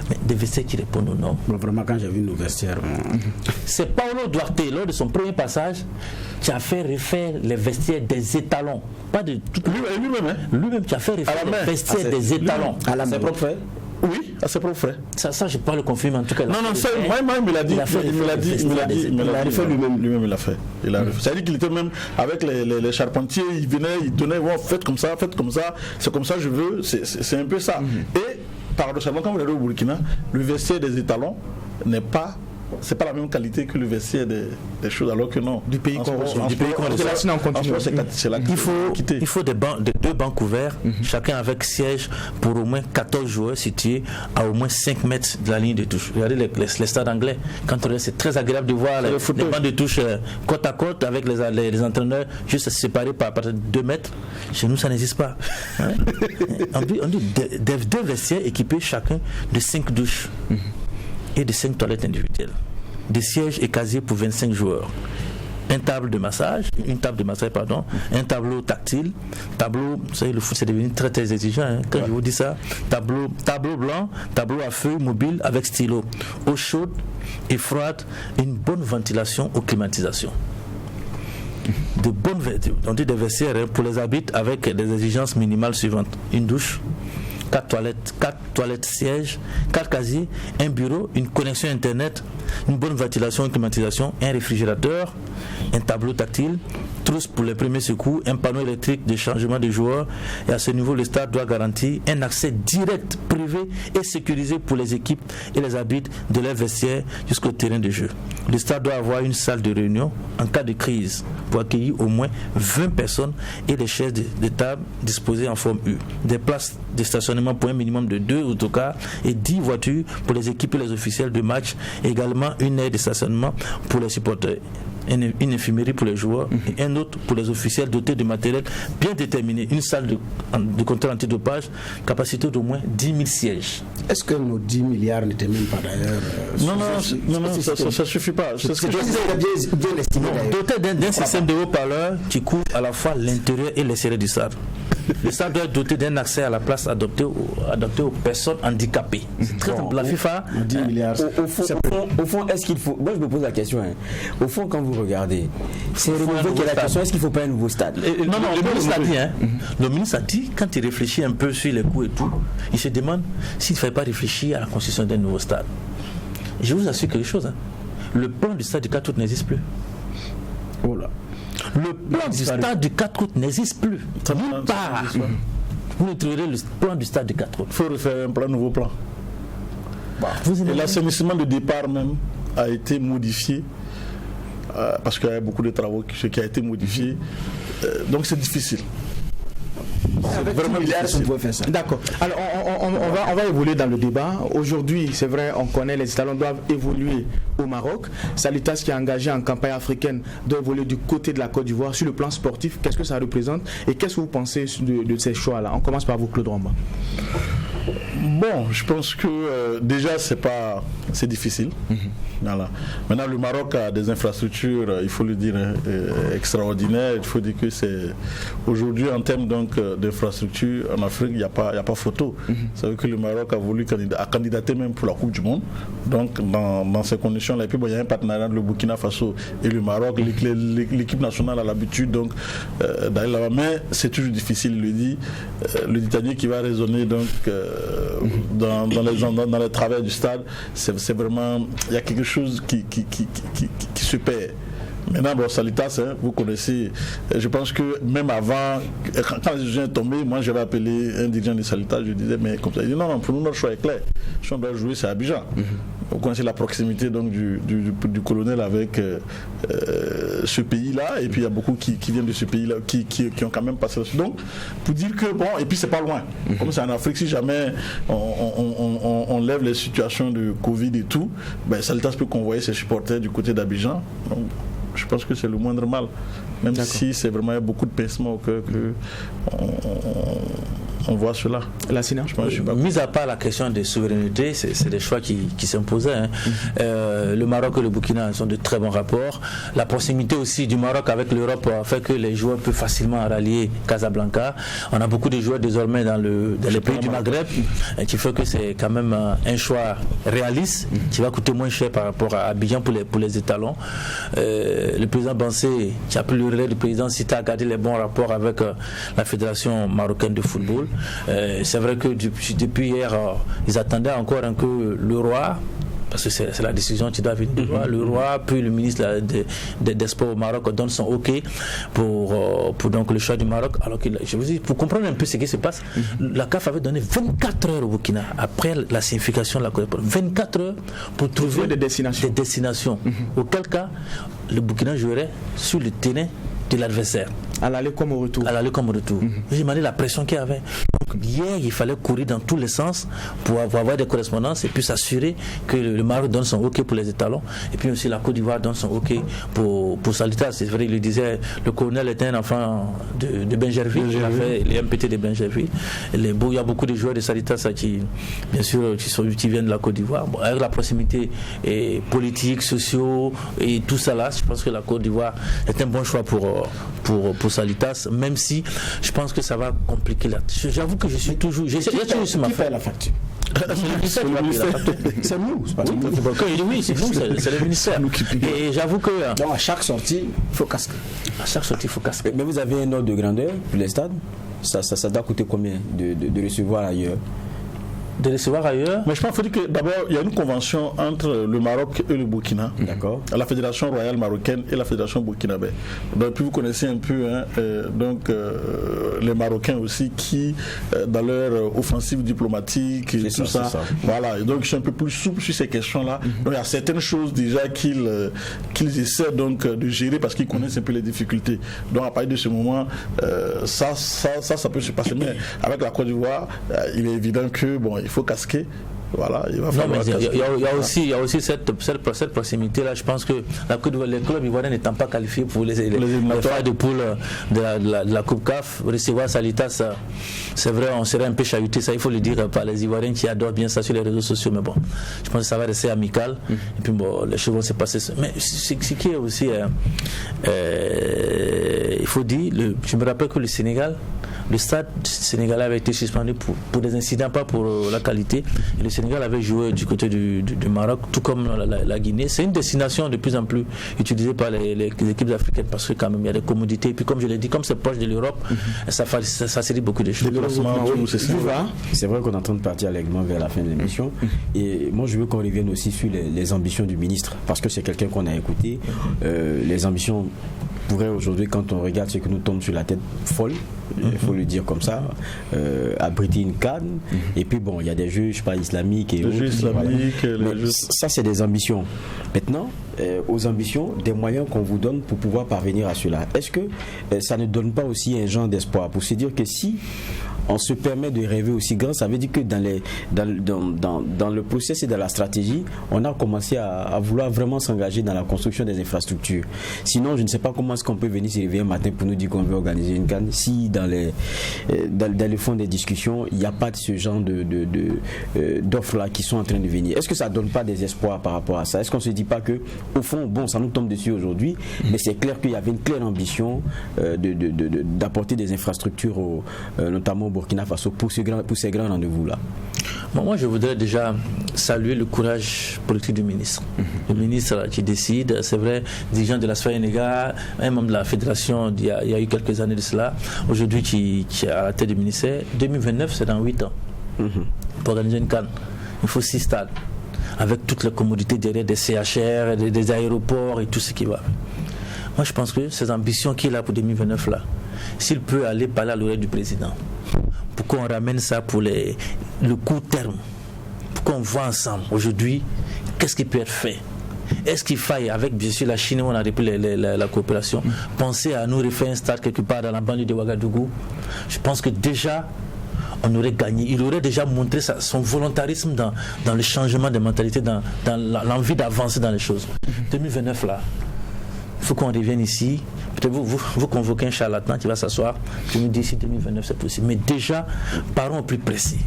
Mais des vestiaires qui répondent aux normes. Bon, vraiment, quand j'ai vu nos vestiaires. C'est Paolo Duarte, lors de son premier passage, qui a fait refaire les vestiaires des étalons. Pas de tout. Lui-même, hein? Lui-même qui a fait refaire les vestiaires des étalons. À ses propres frais? Oui, à ses propres frais. Ça, je peux le confirmer en tout cas. Non, ça, moi, il me l'a dit. Lui-même, il l'a fait. C'est-à-dire qu'il était même avec les charpentiers, il venait, il donnait, faites comme ça, c'est comme ça, je veux, c'est un peu ça. Et paradoxalement, quand vous allez au Burkina, le vestiaire des étalons c'est pas la même qualité que le vestiaire des choses, alors que non. Du pays qu'on reçoit. Il faut deux bancs couverts, chacun avec siège pour au moins 14 joueurs situés à au moins 5 mètres de la ligne de touche. Regardez les stades anglais. Quand on regarde, c'est très agréable de voir les bancs de touche côte à côte avec les entraîneurs juste séparés par 2 mètres. Chez nous, ça n'existe pas. On dit deux vestiaires équipés chacun de 5 douches. Et de 5 toilettes individuelles, des sièges et casiers pour 25 joueurs, une table de massage, un tableau tactile, vous savez, le foot c'est devenu très très exigeant, hein, quand je vous dis ça, tableau blanc, tableau à feuilles mobile avec stylo, eau chaude et froide, une bonne ventilation ou climatisation. On dit des vestiaires pour les habits avec des exigences minimales suivantes: une douche, 4 toilettes sièges, 4 casiers, un bureau, une connexion internet, une bonne ventilation et climatisation, un réfrigérateur, un tableau tactile, trousse pour les premiers secours, un panneau électrique de changement de joueurs. Et à ce niveau, le stade doit garantir un accès direct, privé et sécurisé pour les équipes et les arbitres de leur vestiaire jusqu'au terrain de jeu. Le stade doit avoir une salle de réunion en cas de crise pour accueillir au moins 20 personnes et des chaises de table disposées en forme U. Des places de stationnement pour un minimum de 2 autocars et 10 voitures pour les équipes et les officiels de match. Également une aire de stationnement pour les supporters. Une infirmerie pour les joueurs et un autre pour les officiels dotés de matériel bien déterminé. Une salle de contrôle antidopage, capacité d'au moins 10 000 sièges. Est-ce que nos 10 milliards n'étaient même pas d'ailleurs Non, ça suffit pas. C'est ce que bien estimé. Doté d'un système de haut-parleurs qui couvre à la fois l'intérieur et l'extérieur du stade. Le stade doit être doté d'un accès à la place adapté aux personnes handicapées. C'est très simple. La FIFA, 10 milliards. Au font, est-ce qu'il faut. Moi, je me pose la question. Au fond, quand vous regardez, c'est renouveau qui est la question. Est-ce qu'il ne faut pas un nouveau stade? Non, le ministre a dit, quand il réfléchit un peu sur les coûts et tout, il se demande s'il ne fallait pas réfléchir à la construction d'un nouveau stade. Et je vous assure quelque chose. Le plan du stade du 4 août n'existe plus. Oh là. Le plan du stade du 4 août n'existe plus. Nulle part. Vous ne trouverez le plan du stade du 4 août. Il faut refaire un nouveau plan. Et l'assainissement de départ même a été modifié parce qu'il y a beaucoup de travaux qui a été modifié. Donc c'est difficile. Avec vraiment on peut faire ça. D'accord. Alors on va évoluer dans le débat. Aujourd'hui, c'est vrai, on connaît les Étalons doivent évoluer au Maroc. Salitas qui est engagé en campagne africaine doit évoluer du côté de la Côte d'Ivoire. Sur le plan sportif, qu'est-ce que ça représente et qu'est-ce que vous pensez de ces choix-là? On commence par vous, Claude Ramba. Bon, je pense que déjà c'est difficile. Voilà. Maintenant, le Maroc a des infrastructures, il faut le dire, extraordinaires. Il faut dire que c'est aujourd'hui en termes donc d'infrastructures en Afrique, il n'y a pas photo. Ça veut dire que le Maroc a voulu candidater même pour la Coupe du Monde. Donc dans ces conditions-là, et puis il y a un partenariat entre le Burkina Faso et le Maroc. L'équipe nationale a l'habitude donc d'aller là-bas, mais c'est toujours difficile. Il le dit, le Titanic qui va raisonner donc dans les travers du stade, c'est vraiment, il y a quelque chose qui se perd. Maintenant, bon, Salitas, vous connaissez, je pense que même avant, quand les gens sont tombés, moi j'avais appelé un dirigeant de Salitas, je disais, mais comme ça, il dit non, pour nous, notre choix est clair. Si on doit jouer, c'est Abidjan. Vous connaissez la proximité donc, du colonel avec ce pays-là, et puis il y a beaucoup qui viennent de ce pays-là, qui ont quand même passé là-dessus. Donc, pour dire que, bon, et puis c'est pas loin. Comme c'est en Afrique, si jamais on lève les situations de Covid et tout, ben, Salitas peut convoyer ses supporters du côté d'Abidjan. Donc, je pense que c'est le moindre mal. Même si c'est vraiment beaucoup de pincements au cœur on voit cela. Mis à part la question des souverainetés, c'est des choix qui s'imposaient. Hein. Le Maroc et le Burkina sont de très bons rapports. La proximité aussi du Maroc avec l'Europe fait que les joueurs peuvent facilement rallier Casablanca. On a beaucoup de joueurs désormais dans les pays du Maghreb, qui fait que c'est quand même un choix réaliste, qui va coûter moins cher par rapport à Abidjan pour les étalons. Le président Bansé, qui a pris le relais du président Sita, a gardé les bons rapports avec la Fédération marocaine de football. C'est vrai que depuis hier, ils attendaient encore un peu le roi, parce que c'est la décision qui doit venir du roi. Le roi, puis le ministre des Sports au Maroc donne son OK pour donc le choix du Maroc. Alors que, je vous dis, pour comprendre un peu ce qui se passe, la CAF avait donné 24 heures au Burkina après la signification de la Côte d'Ivoire. 24 heures pour trouver des destinations. Auquel cas, le Burkina jouerait sur le terrain de l'adversaire. À l'aller comme au retour. J'ai demandé la pression qu'il y avait. Donc hier, il fallait courir dans tous les sens pour avoir des correspondances et puis s'assurer que le Maroc donne son OK pour les étalons et puis aussi la Côte d'Ivoire donne son OK pour Salitas. C'est vrai, il le disait, le colonel était un enfant de Benjerville. Il a fait les MPT de Benjerville. Il y a beaucoup de joueurs de Salitas qui, bien sûr, qui viennent de la Côte d'Ivoire. Bon, avec la proximité politique, sociaux et tout ça là, je pense que la Côte d'Ivoire est un bon choix pour Salitas, même si je pense que ça va compliquer la. J'avoue que je suis toujours. J'ai toujours sur ma qui paie la facture? C'est nous, c'est pas nous. Oui, c'est nous, c'est le ministère. Et j'avoue que. Donc à chaque sortie, il faut casquer. Mais vous avez un ordre de grandeur pour les stades? Ça doit coûter combien de recevoir ailleurs? De recevoir ailleurs. Mais je pense qu'il faut dire que d'abord il y a une convention entre le Maroc et le Burkina, la Fédération royale marocaine et la Fédération burkinabé. Donc puis vous connaissez un peu les Marocains aussi qui dans leur offensive diplomatique et tout ça. Voilà, et donc je suis un peu plus souple sur ces questions-là. Donc il y a certaines choses déjà qu'ils essaient donc de gérer parce qu'ils connaissent un peu les difficultés. Donc à partir de ce moment, ça peut se passer. Mais avec la Côte d'Ivoire, il est évident que il faut casquer. Voilà, il va falloir il y a aussi cette proximité-là. Je pense que la Côte d'Ivoire, les clubs ivoiriens n'étant pas qualifiés pour les phases de poule de la Coupe CAF, recevoir Salitas, c'est vrai, on serait un peu chahuté, ça il faut le dire par les Ivoiriens qui adorent bien ça sur les réseaux sociaux, mais bon, je pense que ça va rester amical. Et puis bon, les choses vont se passer. Mais ce qui est aussi, il faut dire, je me rappelle que le Sénégal, le stade sénégalais avait été suspendu pour des incidents, pas pour la qualité. Et le Sénégal avait joué du côté du Maroc, tout comme la Guinée. C'est une destination de plus en plus utilisée par les équipes africaines parce que quand même il y a des commodités. Et puis comme je l'ai dit, comme c'est proche de l'Europe, ça facilite beaucoup de choses. C'est vrai qu'on est en train de partir allègrement vers la fin de l'émission. Et moi je veux qu'on revienne aussi sur les ambitions du ministre parce que c'est quelqu'un qu'on a écouté. Les ambitions pourraient aujourd'hui, quand on regarde ce que nous tombe sur la tête, folle. Il faut le dire comme ça, abriter une CAN, et puis bon, il y a des jeux, je sais pas, islamiques et autres. Ça, c'est des ambitions. Maintenant, aux ambitions, des moyens qu'on vous donne pour pouvoir parvenir à cela. Est-ce que ça ne donne pas aussi un genre d'espoir pour se dire que si on se permet de rêver aussi grand, ça veut dire que dans le processus et dans la stratégie, on a commencé à vouloir vraiment s'engager dans la construction des infrastructures. Sinon, je ne sais pas comment est-ce qu'on peut venir se réveiller un matin pour nous dire qu'on veut organiser une CAN si dans le fond des discussions, il n'y a pas de ce genre d'offres-là qui sont en train de venir. Est-ce que ça ne donne pas des espoirs par rapport à ça? Est-ce qu'on ne se dit pas que, au fond, bon, ça nous tombe dessus aujourd'hui, mais c'est clair qu'il y avait une claire ambition d'apporter des infrastructures, notamment au Burkina Faso, pour ces grands rendez-vous-là? Moi, je voudrais déjà saluer le courage politique du ministre. Le ministre qui décide, c'est vrai, dirigeant de la sphère Sénégal, un membre de la fédération il y a eu quelques années de cela, aujourd'hui qui est à la tête du ministère. 2029, c'est dans 8 ans. Pour organiser une CAN, il faut 6 stades, avec toutes les commodités derrière, des CHR, des aéroports et tout ce qui va. Moi, je pense que ces ambitions qu'il a pour 2029 là, s'il peut aller parler à l'oreille du président, pour qu'on ramène ça pour le court terme, pour qu'on voit ensemble aujourd'hui qu'est-ce qui peut être fait. Est-ce qu'il faille, avec bien sûr la Chine, on a repris la coopération, penser à nous refaire un stade quelque part dans la banlieue de Ouagadougou? Je pense que déjà, on aurait gagné. Il aurait déjà montré son volontarisme dans le changement des mentalités, dans l'envie d'avancer dans les choses. 2029 là, il faut qu'on revienne ici. Peut-être vous convoquez un charlatan qui va s'asseoir, qui nous dit si 2029 c'est possible. Mais déjà, parlons au plus pressé.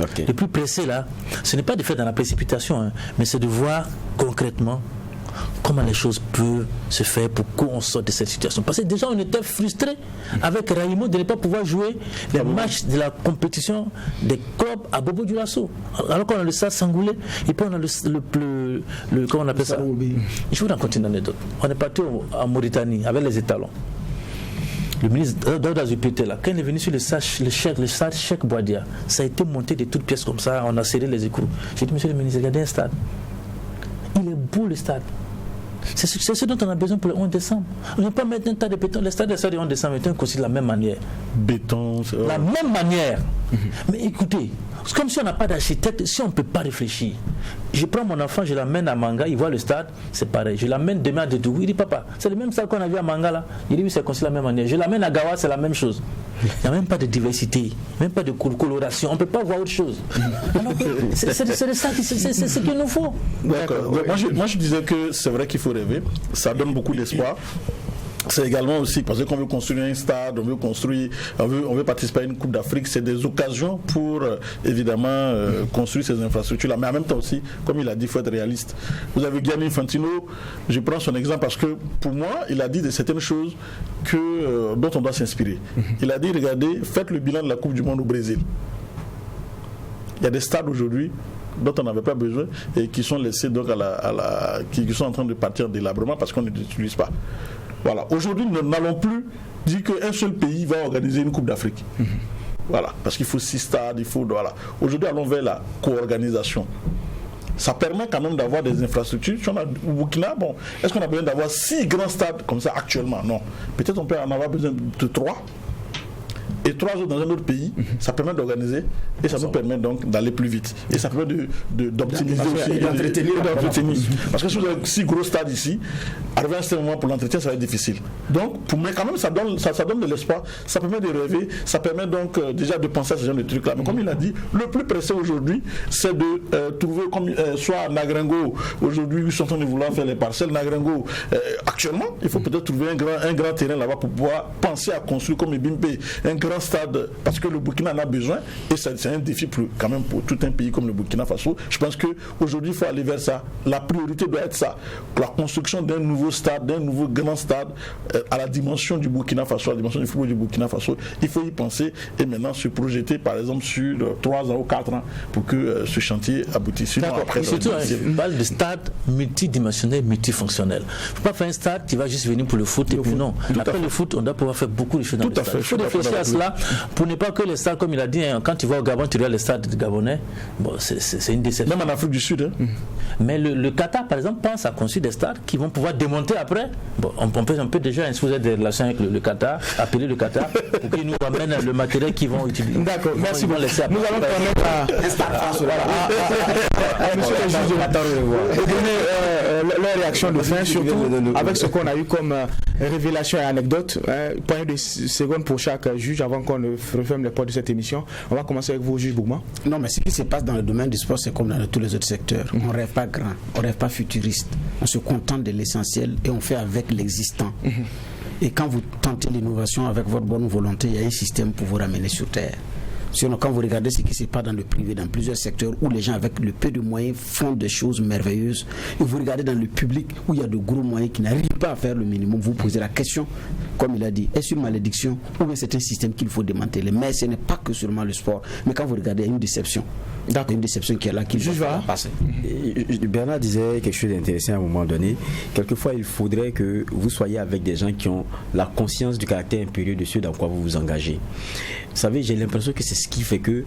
Okay. Le plus pressé là, ce n'est pas de faire dans la précipitation, mais c'est de voir concrètement comment les choses peuvent se faire pour qu'on sorte de cette situation. Parce que déjà on était frustrés avec Raïmo de ne pas pouvoir jouer les matchs de la compétition des clubs à Bobo Dioulasso. Alors qu'on a le Stade Sangoulé et puis on a le comment on appelle ça? Je vous raconte une anecdote. On est parti en Mauritanie avec les étalons. Le ministre Daouda Zoupi était là. Quand il est venu sur le stade Cheikh Bouadia, ça a été monté de toutes pièces comme ça, on a serré les écrous. J'ai dit, monsieur le ministre, regardez un stade. Il est beau le stade. C'est ce dont on a besoin pour le 11 décembre. On ne peut pas mettre un tas de béton. Le stade du 11 décembre est construit de la même manière. Béton, c'est la même manière. Mais écoutez, c'est comme si on n'a pas d'architecte, si on ne peut pas réfléchir. Je prends mon enfant, je l'amène à Manga, il voit le stade, c'est pareil. Je l'amène demain à Dédougou, il dit papa, c'est le même stade qu'on a vu à Manga là. Il dit oui, c'est construit de la même manière. Je l'amène à Gawa, c'est la même chose. Il n'y a même pas de diversité, même pas de coloration. On ne peut pas voir autre chose. Alors, c'est ce qu'il nous faut. D'accord. Moi, je disais que c'est vrai qu'il faut rêver. Ça donne beaucoup d'espoir. C'est également aussi parce qu'on veut construire un stade, on veut participer à une Coupe d'Afrique, c'est des occasions pour évidemment construire ces infrastructures-là. Mais en même temps aussi, comme il a dit, il faut être réaliste. Vous avez Gianni Infantino, je prends son exemple parce que pour moi, il a dit de certaines choses dont on doit s'inspirer. Il a dit, regardez, faites le bilan de la Coupe du Monde au Brésil. Il y a des stades aujourd'hui dont on n'avait pas besoin et qui sont laissés donc qui sont en train de partir délabrement parce qu'on ne les utilise pas. Voilà. Aujourd'hui, nous n'allons plus dire qu'un seul pays va organiser une Coupe d'Afrique. Voilà. Parce qu'il faut 6 stades, voilà. Aujourd'hui, allons vers la co-organisation. Ça permet quand même d'avoir des infrastructures. Si on a au Burkina, est-ce qu'on a besoin d'avoir 6 grands stades comme ça actuellement? Non. Peut-être on peut en avoir besoin de 3. Et 3 autres dans un autre pays, ça permet d'organiser et ça nous permet donc d'aller plus vite. Et ça permet d'optimiser aussi et d'entretenir. Parce que si vous avez 6 gros stades ici, arriver à un certain moment pour l'entretien, ça va être difficile. Donc, pour moi, quand même, ça donne de l'espoir, ça permet de rêver, ça permet donc déjà de penser à ce genre de trucs-là. Mais comme il a dit, le plus pressé aujourd'hui, c'est de trouver, comme soit Nagrengo, aujourd'hui, ils sont en train de vouloir faire les parcelles. Nagrengo, actuellement, il faut peut-être trouver un grand terrain là-bas pour pouvoir penser à construire comme Ebimpe, un grand stade, parce que le Burkina en a besoin et c'est un défi quand même pour tout un pays comme le Burkina Faso. Je pense qu'aujourd'hui il faut aller vers ça. La priorité doit être ça, la construction d'un nouveau stade, d'un nouveau grand stade à la dimension du Burkina Faso, à la dimension du football du Burkina Faso. Il faut y penser et maintenant se projeter par exemple sur 3 ans ou 4 ans pour que ce chantier aboutisse. Après, surtout une balle de stade multidimensionnel, multifonctionnel. Il ne faut pas faire un stade qui va juste venir pour le foot et puis non. Après le foot, on doit pouvoir faire beaucoup de choses dans le stade. Il faut réfléchir à cela pour ne pas que les stades, comme il a dit, quand tu vas au Gabon, tu regardes les stades gabonais, c'est une déception. Même en Afrique du Sud. Mais le Qatar, par exemple, pense à construire des stades qui vont pouvoir démonter après. On peut déjà, si vous avez des relations avec le Qatar, appeler le Qatar pour qu'ils nous ramènent le matériel qu'ils vont utiliser. D'accord, merci beaucoup. Nous allons permettre à un stade monsieur le juge de donner leur réaction de fin, surtout avec ce qu'on a eu comme révélation et anecdote. Point de secondes pour chaque juge avant qu'on ne referme les portes de cette émission. On va commencer avec vous, juge Bougma. Non, mais ce qui se passe dans le domaine du sport, c'est comme dans tous les autres secteurs. On ne rêve pas grand, on ne rêve pas futuriste. On se contente de l'essentiel et on fait avec l'existant. Et quand vous tentez l'innovation avec votre bonne volonté, il y a un système pour vous ramener sur terre. Sinon, quand vous regardez ce qui se passe dans le privé, dans plusieurs secteurs où les gens avec le peu de moyens font des choses merveilleuses, et vous regardez dans le public où il y a de gros moyens qui n'arrivent pas à faire le minimum, vous posez la question, comme il a dit, est-ce une malédiction ou bien c'est un système qu'il faut démanteler? Mais ce n'est pas que seulement le sport. Mais quand vous regardez, il y a une déception. D'accord. Une déception qui est là, qui va passer. Bernard disait quelque chose d'intéressant à un moment donné. Quelquefois, il faudrait que vous soyez avec des gens qui ont la conscience du caractère impérieux de ce dans quoi vous vous engagez. Vous savez, j'ai l'impression que c'est ce qui fait que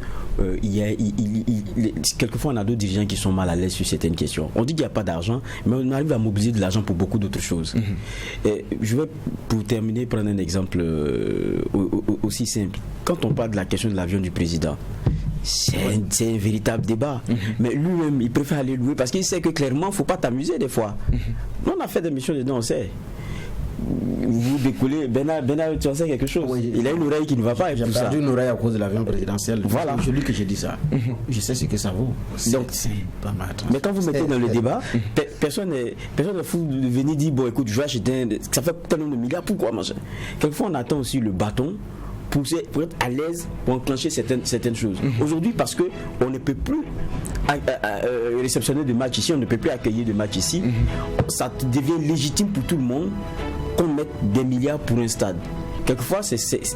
quelquefois on a d'autres dirigeants qui sont mal à l'aise sur certaines questions. On dit qu'il n'y a pas d'argent, mais on arrive à mobiliser de l'argent pour beaucoup d'autres choses. Et je vais, pour terminer, prendre un exemple aussi simple. Quand on parle de la question de l'avion du président, c'est un véritable débat. Mais lui-même, il préfère aller louer parce qu'il sait que clairement, il ne faut pas t'amuser des fois. Nous, on a fait des missions dedans, on sait. Vous décollez, Bernard, tu en sais quelque chose. Oui, il a une oreille qui ne va pas. J'ai perdu une oreille à cause de l'avion présidentiel. Voilà. C'est celui que j'ai dit ça. Je sais ce que ça vaut. Donc, pas mal. Mais quand vous mettez dans le débat, personne n'est fou de venir dire bon, écoute, je vais acheter ça fait tellement de milliards, pourquoi machin. Quelquefois, on attend aussi le bâton pour être à l'aise, pour enclencher certaines choses. Aujourd'hui, parce qu'on ne peut plus réceptionner de matchs ici, on ne peut plus accueillir de matchs ici, ça devient légitime pour tout le monde qu'on mette des milliards pour un stade. Quelquefois,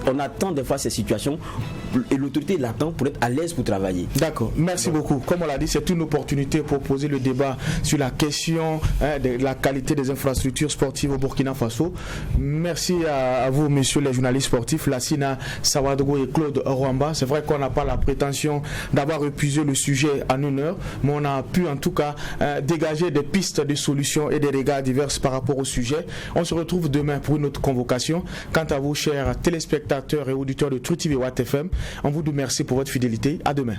on attend des fois ces situations et l'autorité l'attend pour être à l'aise pour travailler. D'accord, merci beaucoup. Comme on l'a dit, c'est une opportunité pour poser le débat sur la question de la qualité des infrastructures sportives au Burkina Faso. Merci à vous, messieurs les journalistes sportifs, Lassina Sawadogo et Claude Rwamba. C'est vrai qu'on n'a pas la prétention d'avoir épuisé le sujet en une heure, mais on a pu en tout cas dégager des pistes de solutions et des regards divers par rapport au sujet. On se retrouve demain pour une autre convocation. Quant à vous, chers téléspectateurs et auditeurs de Truth TV Watt FM, on vous remercie pour votre fidélité. À demain.